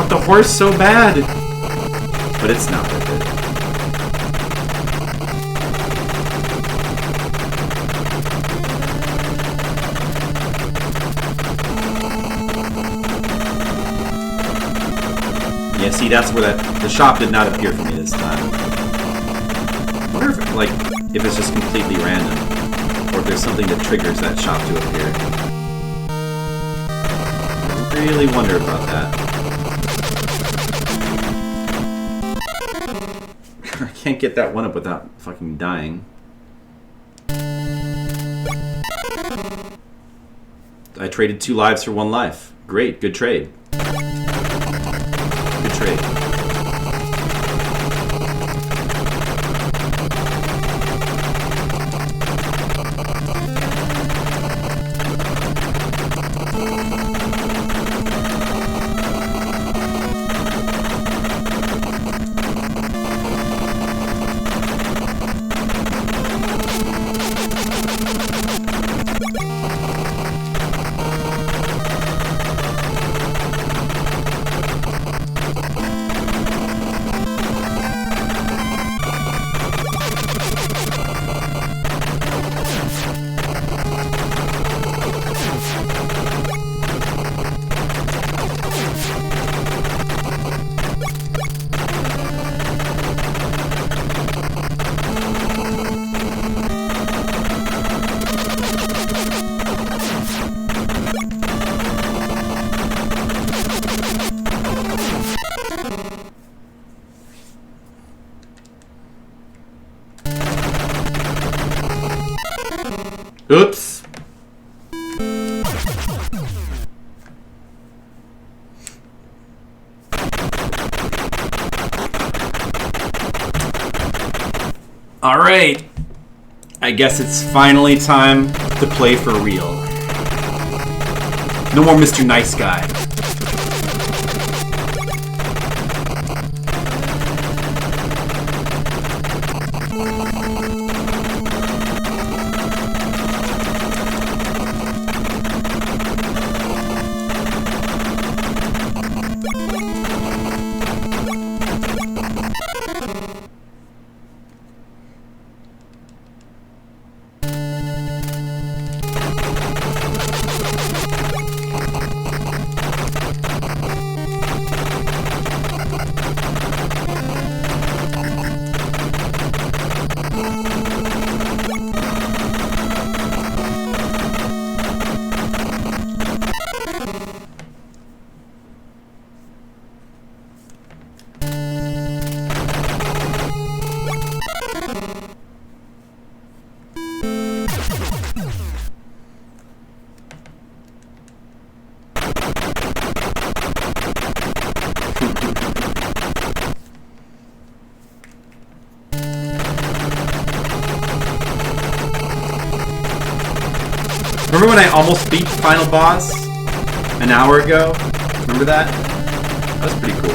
The horse so bad, but it's not worth it. Yeah, see, that's where the shop did not appear for me this time. I wonder if, like, if it's just completely random, or if there's something that triggers that shop to appear. I really wonder about that. I can't get that one up without fucking dying. I traded 2 lives for 1 life. Great, good trade. Good trade. Oops. All right. I guess it's finally time to play for real. No more Mr. Nice Guy. almost beat the final boss an hour ago. Remember that? That was pretty cool.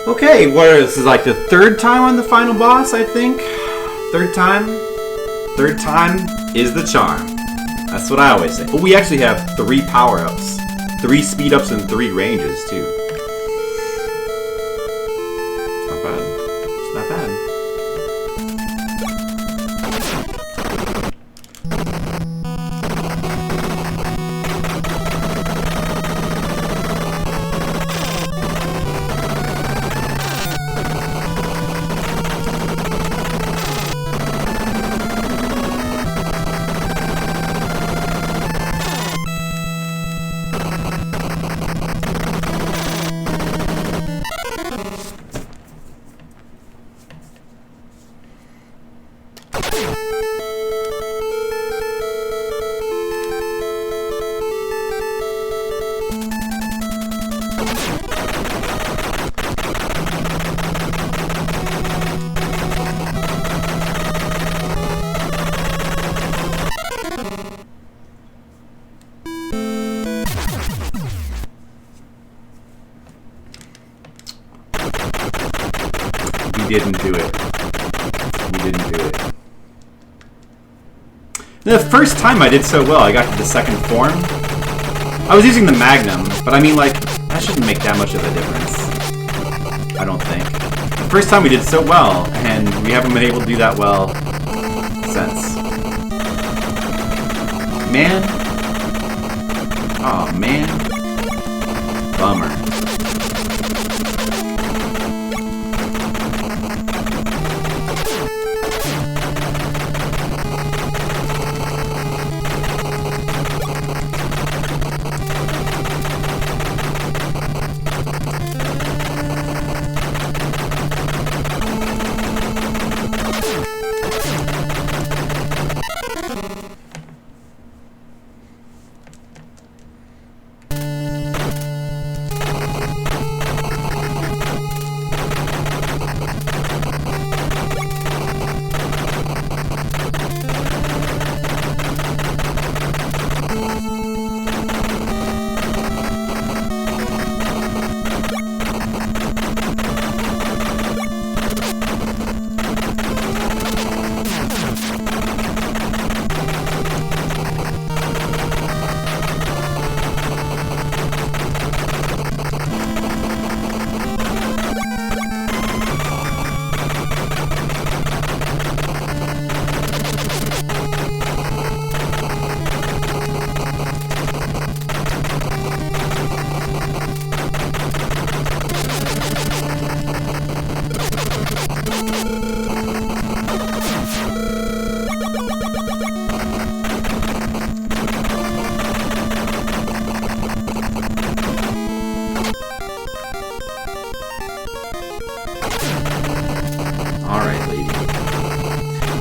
Okay, this is like the third time on the final boss, I think. Third time? Third time is the charm. That's what I always say. But we actually have 3 power-ups. 3 speed-ups and 3 ranges, too. It's not bad. It's not bad. didn't do it. We didn't do it. The first time I did so well, I got to the second form. I was using the Magnum, but I mean, like, that shouldn't make that much of a difference. I don't think. The first time we did so well, and we haven't been able to do that well since. Man. Aw, man. Bummer.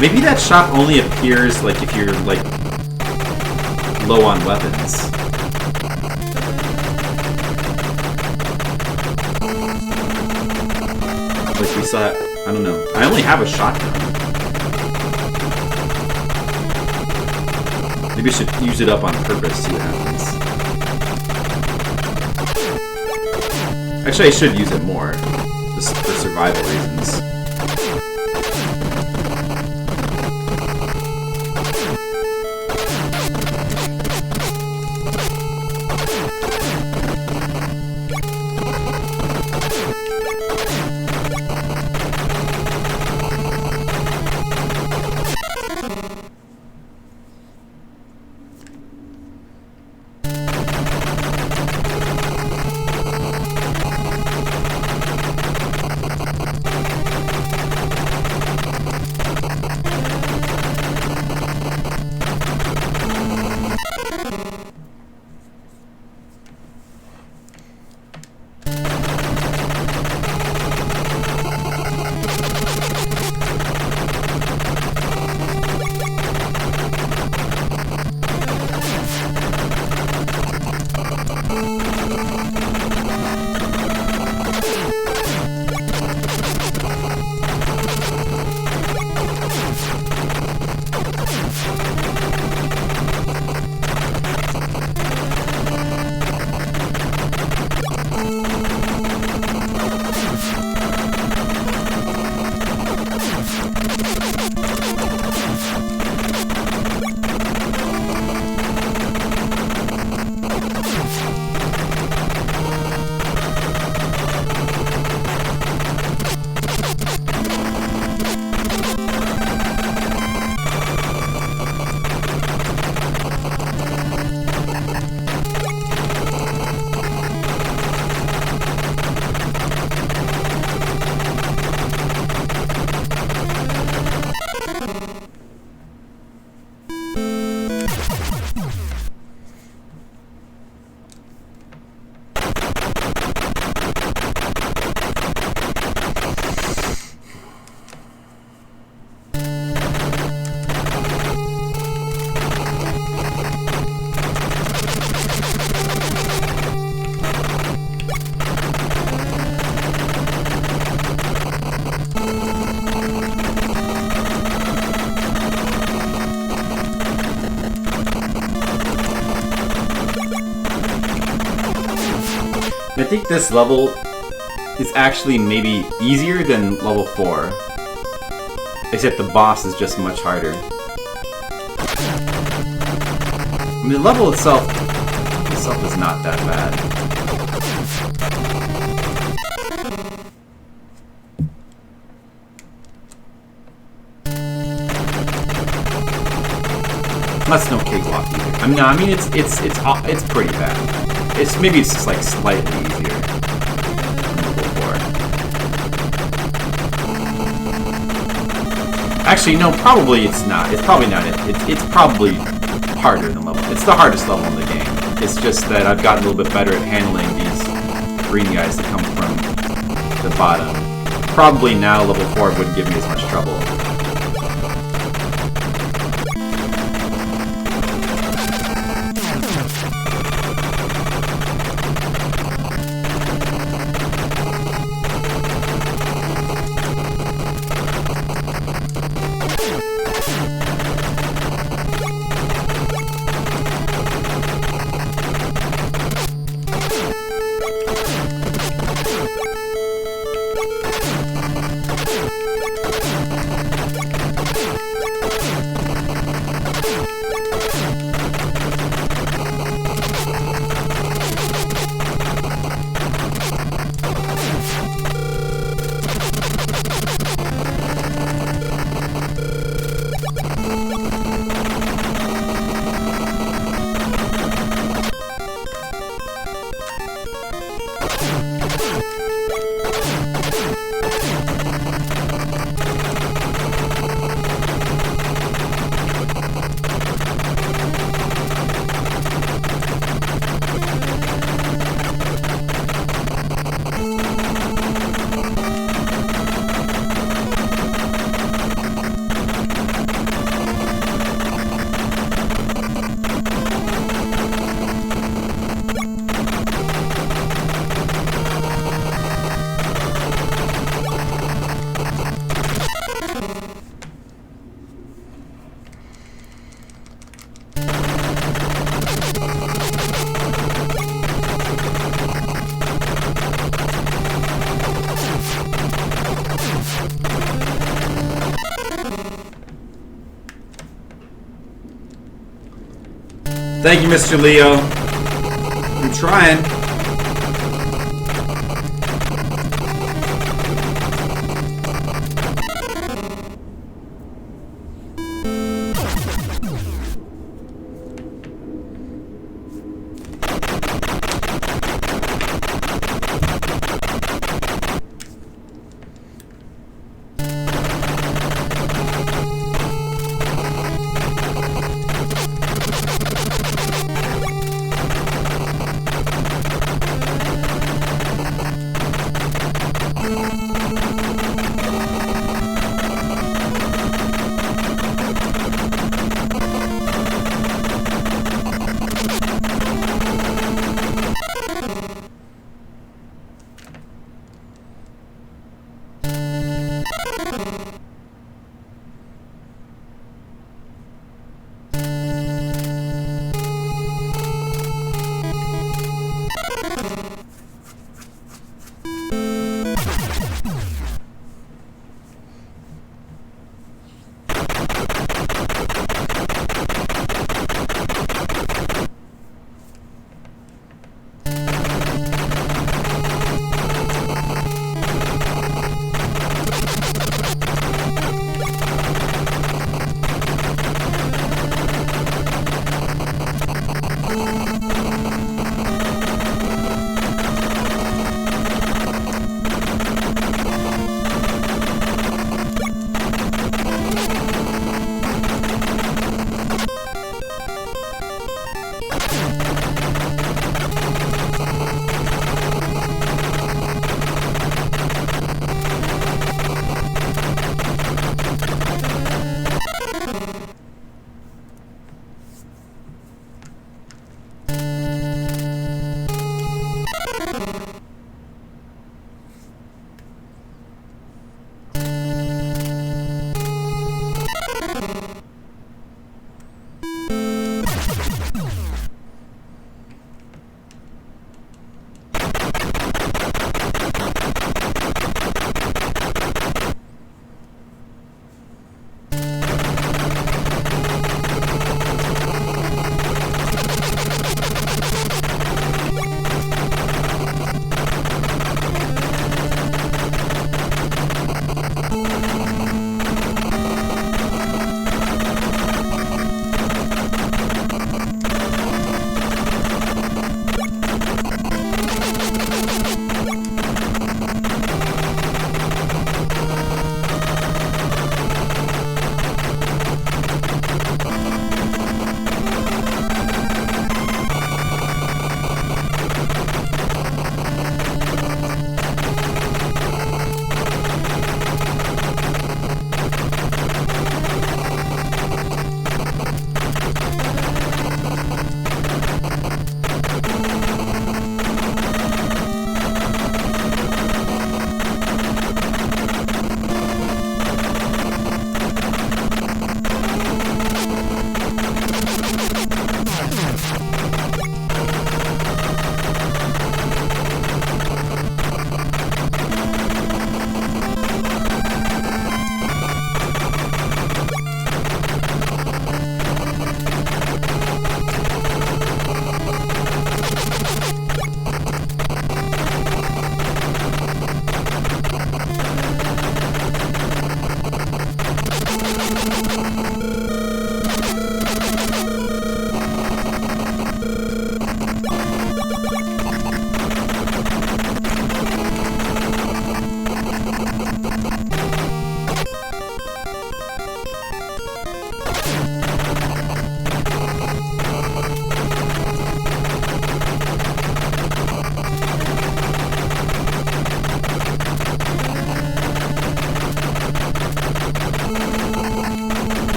Maybe that shop only appears, like, if you're, like, low on weapons. Like, we saw... I don't know. I only have a shotgun. Maybe I should use it up on purpose, see what happens. Actually, I should use it more. Just for survival reasons. I think this level is actually maybe easier than level 4. Except the boss is just much harder. I mean, the level itself is not that bad. That's no cakewalk either. I mean, it's pretty bad. Maybe it's just like slightly easier than level 4. Actually, no, probably it's not. It's probably not it. It's probably harder than level. It's the hardest level in the game. It's just that I've gotten a little bit better at handling these green guys that come from the bottom. Probably now level 4 wouldn't give me as much trouble. Thank you, Mr. Leo. I'm trying.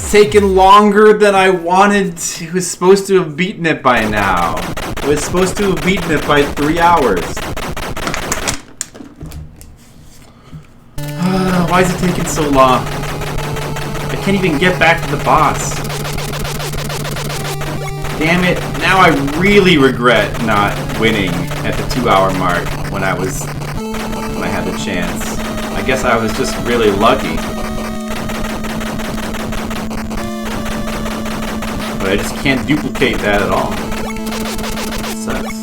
It's taken longer than I wanted. It was supposed to have beaten it by now. It was supposed to have beaten it by 3 hours. Why is it taking so long? I can't even get back to the boss. Damn it. Now I really regret not winning at the 2-hour mark when I had the chance. I guess I was just really lucky. But I just can't duplicate that at all. It sucks.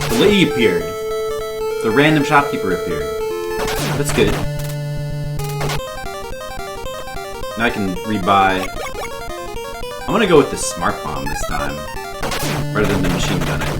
The lady appeared. The random shopkeeper appeared. That's good. Now I can rebuy. I'm gonna go with the smart bomb this time, rather than the machine gun, I think.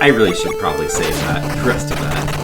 I really should probably save that, the rest of that.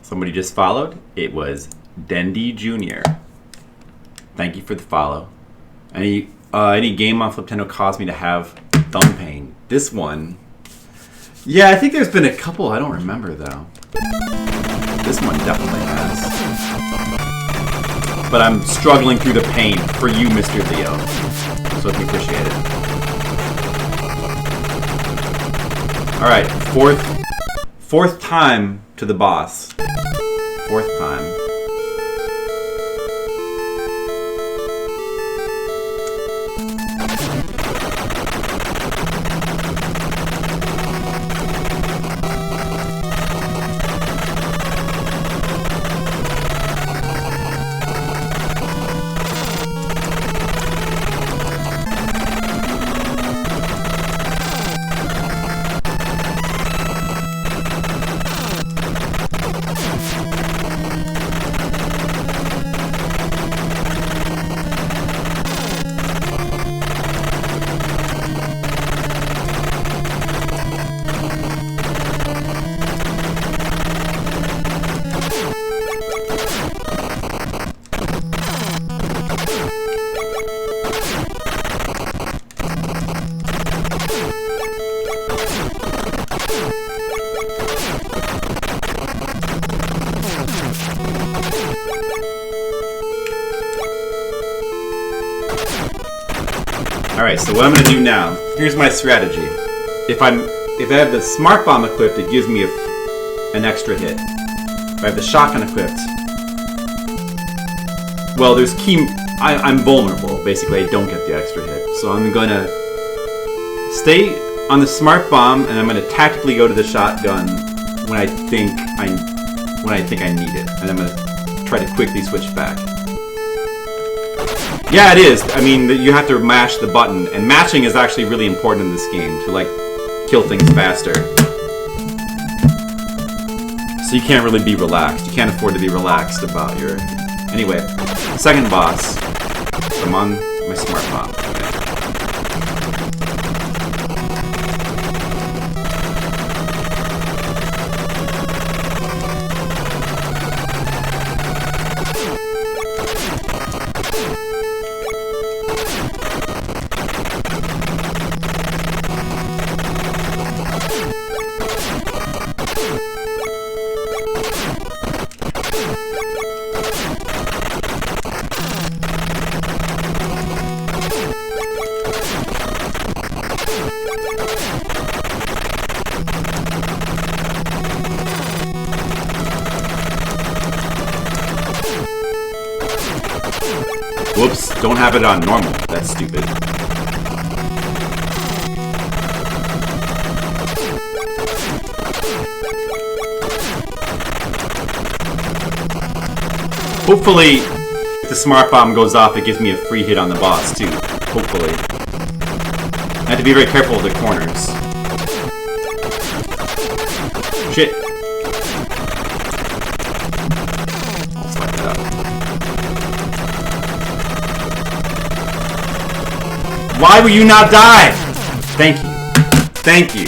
Somebody just followed. It was Dendy Jr. Thank you for the follow. Any game on Fliptendo caused me to have thumb pain. This one, yeah, I think there's been a couple. I don't remember though. This one definitely has. But I'm struggling through the pain for you, Mr. Leo. So if you appreciate it. All right, fourth time to the boss. Fourth time. Alright, so what I'm going to do now, here's my strategy. If I have the smart bomb equipped, it gives me an extra hit. If I have the shotgun equipped, well, there's I'm vulnerable, basically. I don't get the extra hit. So I'm going to stay on the smart bomb, and I'm going to tactically go to the shotgun when I think when I think I need it. And I'm going to try to quickly switch back. Yeah, it is. I mean, you have to mash the button. And mashing is actually really important in this game to, like, kill things faster. So you can't really be relaxed. You can't afford to be relaxed about your... Anyway, second boss. I'm on my smart bomb. Whoops, don't have it on normal. That's stupid. Hopefully, if the smart bomb goes off, it gives me a free hit on the boss, too. Hopefully. I have to be very careful with the corners. Shit. I'll slide that up. Why will you not die? Thank you. Thank you.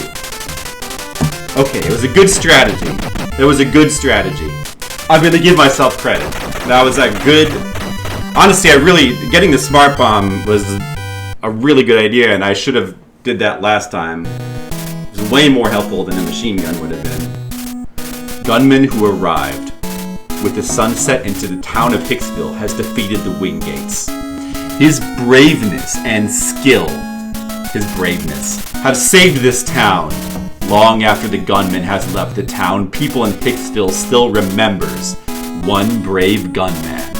Okay, it was a good strategy. It was a good strategy. I'm gonna give myself credit. That was a good... Honestly, getting the smart bomb was a really good idea, and I should have did that last time. It was way more helpful than a machine gun would have been. Gunman who arrived with the sunset into the town of Hicksville has defeated the Wingates. His braveness and skill, have saved this town. Long after the gunman has left the town, people in Hicksville still remembers one brave gunman.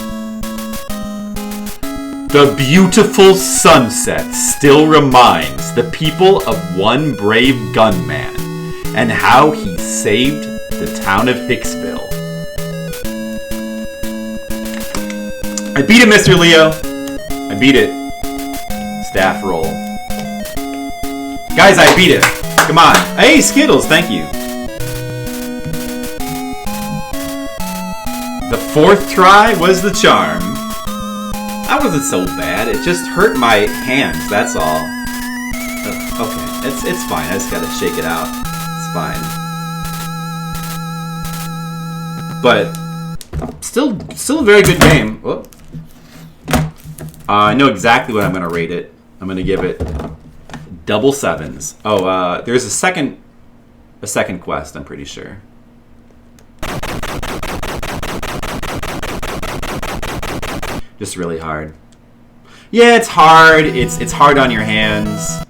The beautiful sunset still reminds the people of one brave gunman and how he saved the town of Hicksville. I beat it, Mr. Leo. I beat it. Staff roll. Guys, I beat it. Come on. Hey, Skittles, thank you. The fourth try was the charm. That wasn't so bad. It just hurt my hands, that's all. Okay, it's fine. I just gotta shake it out. It's fine. But still a very good game. Whoop. I know exactly what I'm gonna rate it. I'm gonna give it double sevens. Oh, there's a second quest, I'm pretty sure. Just really hard. Yeah, it's hard. It's hard on your hands.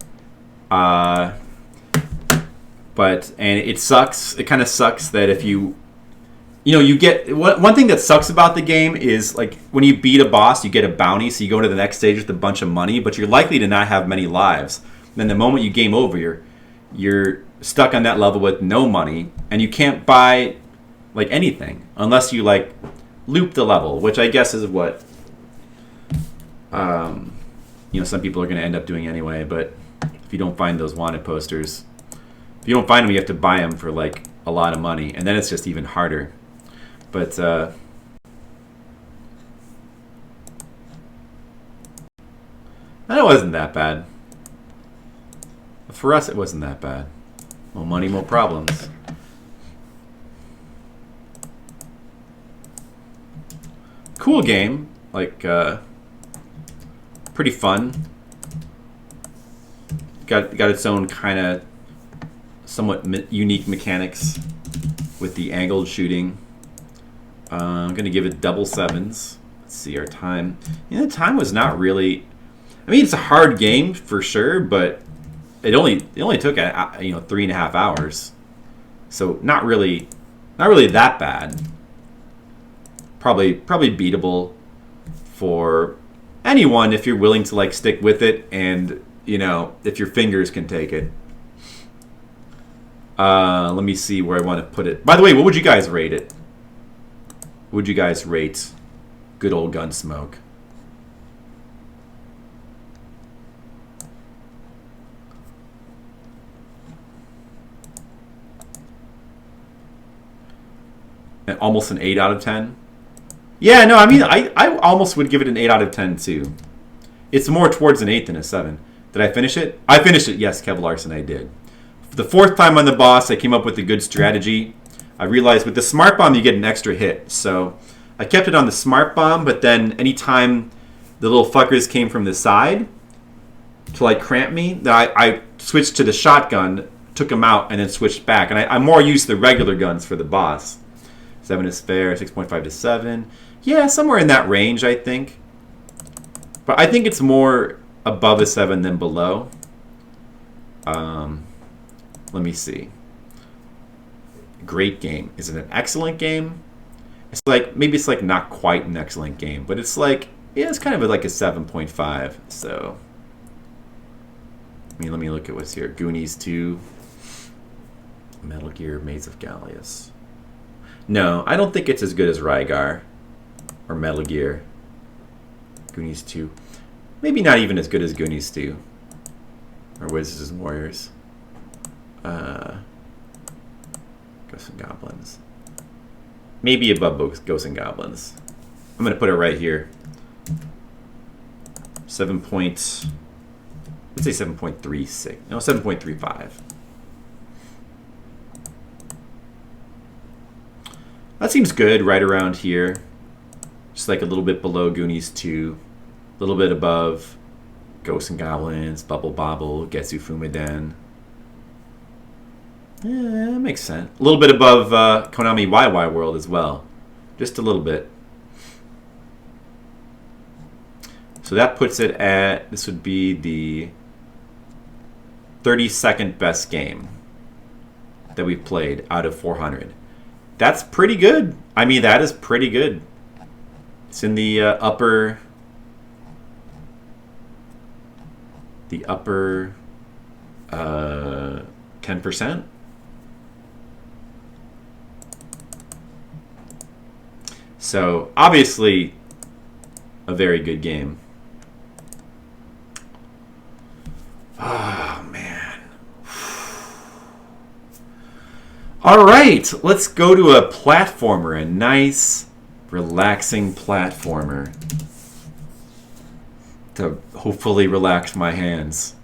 But it sucks. It kind of sucks that if you get one thing that sucks about the game is like when you beat a boss, you get a bounty, so you go to the next stage with a bunch of money, but you're likely to not have many lives. Then the moment you game over, you're stuck on that level with no money, and you can't buy like anything unless you like loop the level, which I guess is what some people are going to end up doing anyway. But if you don't find those wanted posters, if you don't find them, you have to buy them for like a lot of money, and then it's just even harder. But that wasn't that bad. For us, it wasn't that bad. More money, more problems. Cool game. Like, pretty fun. Got its own kind of somewhat unique mechanics with the angled shooting. I'm going to give it double sevens. Let's see our time. The time was not really... I mean, it's a hard game for sure, but it only took 3.5 hours, so not really that bad. Probably beatable for anyone if you're willing to like stick with it, and if your fingers can take it. Let me see where I want to put it. By the way, what would you guys rate it? would you guys rate good old Gun.Smoke? Almost an 8 out of 10. Yeah, no, I mean, I almost would give it an 8 out of 10 too. It's more towards an 8 than a 7. Did I finish it? I finished it, yes, Kev Larson, I did. For the 4th time on the boss, I came up with a good strategy. I realized with the Smart Bomb, you get an extra hit. So I kept it on the Smart Bomb, but then anytime the little fuckers came from the side to like cramp me, I switched to the shotgun, took them out, and then switched back. And I more used the regular guns for the boss. 7 is fair, 6.5 to 7. Yeah, somewhere in that range, I think. But I think it's more above a 7 than below. Let me see. Great game. Is it an excellent game? It's like, maybe it's like not quite an excellent game, but it's like, yeah, it's kind of like a 7.5. So, let me look at what's here. Goonies 2. Metal Gear, Maze of Gallius. No, I don't think it's as good as Rygar or Metal Gear. Goonies 2. Maybe not even as good as Goonies 2. Or Wizards and Warriors. Ghosts and Goblins. Maybe above Ghosts and Goblins. I'm going to put it right here. 7 point... Let's say 7.36. No, 7.35. That seems good, right around here. Just like a little bit below Goonies 2. A little bit above Ghosts and Goblins, Bubble Bobble, Getsu Fumaden. Yeah, that makes sense. A little bit above Konami YY World as well. Just a little bit. So that puts it at, this would be the 32nd best game that we've played out of 400. That's pretty good. I mean, that is pretty good. It's in the upper 10%. So, obviously, a very good game. Oh, man. All right, let's go to a platformer, a nice, relaxing platformer to hopefully relax my hands.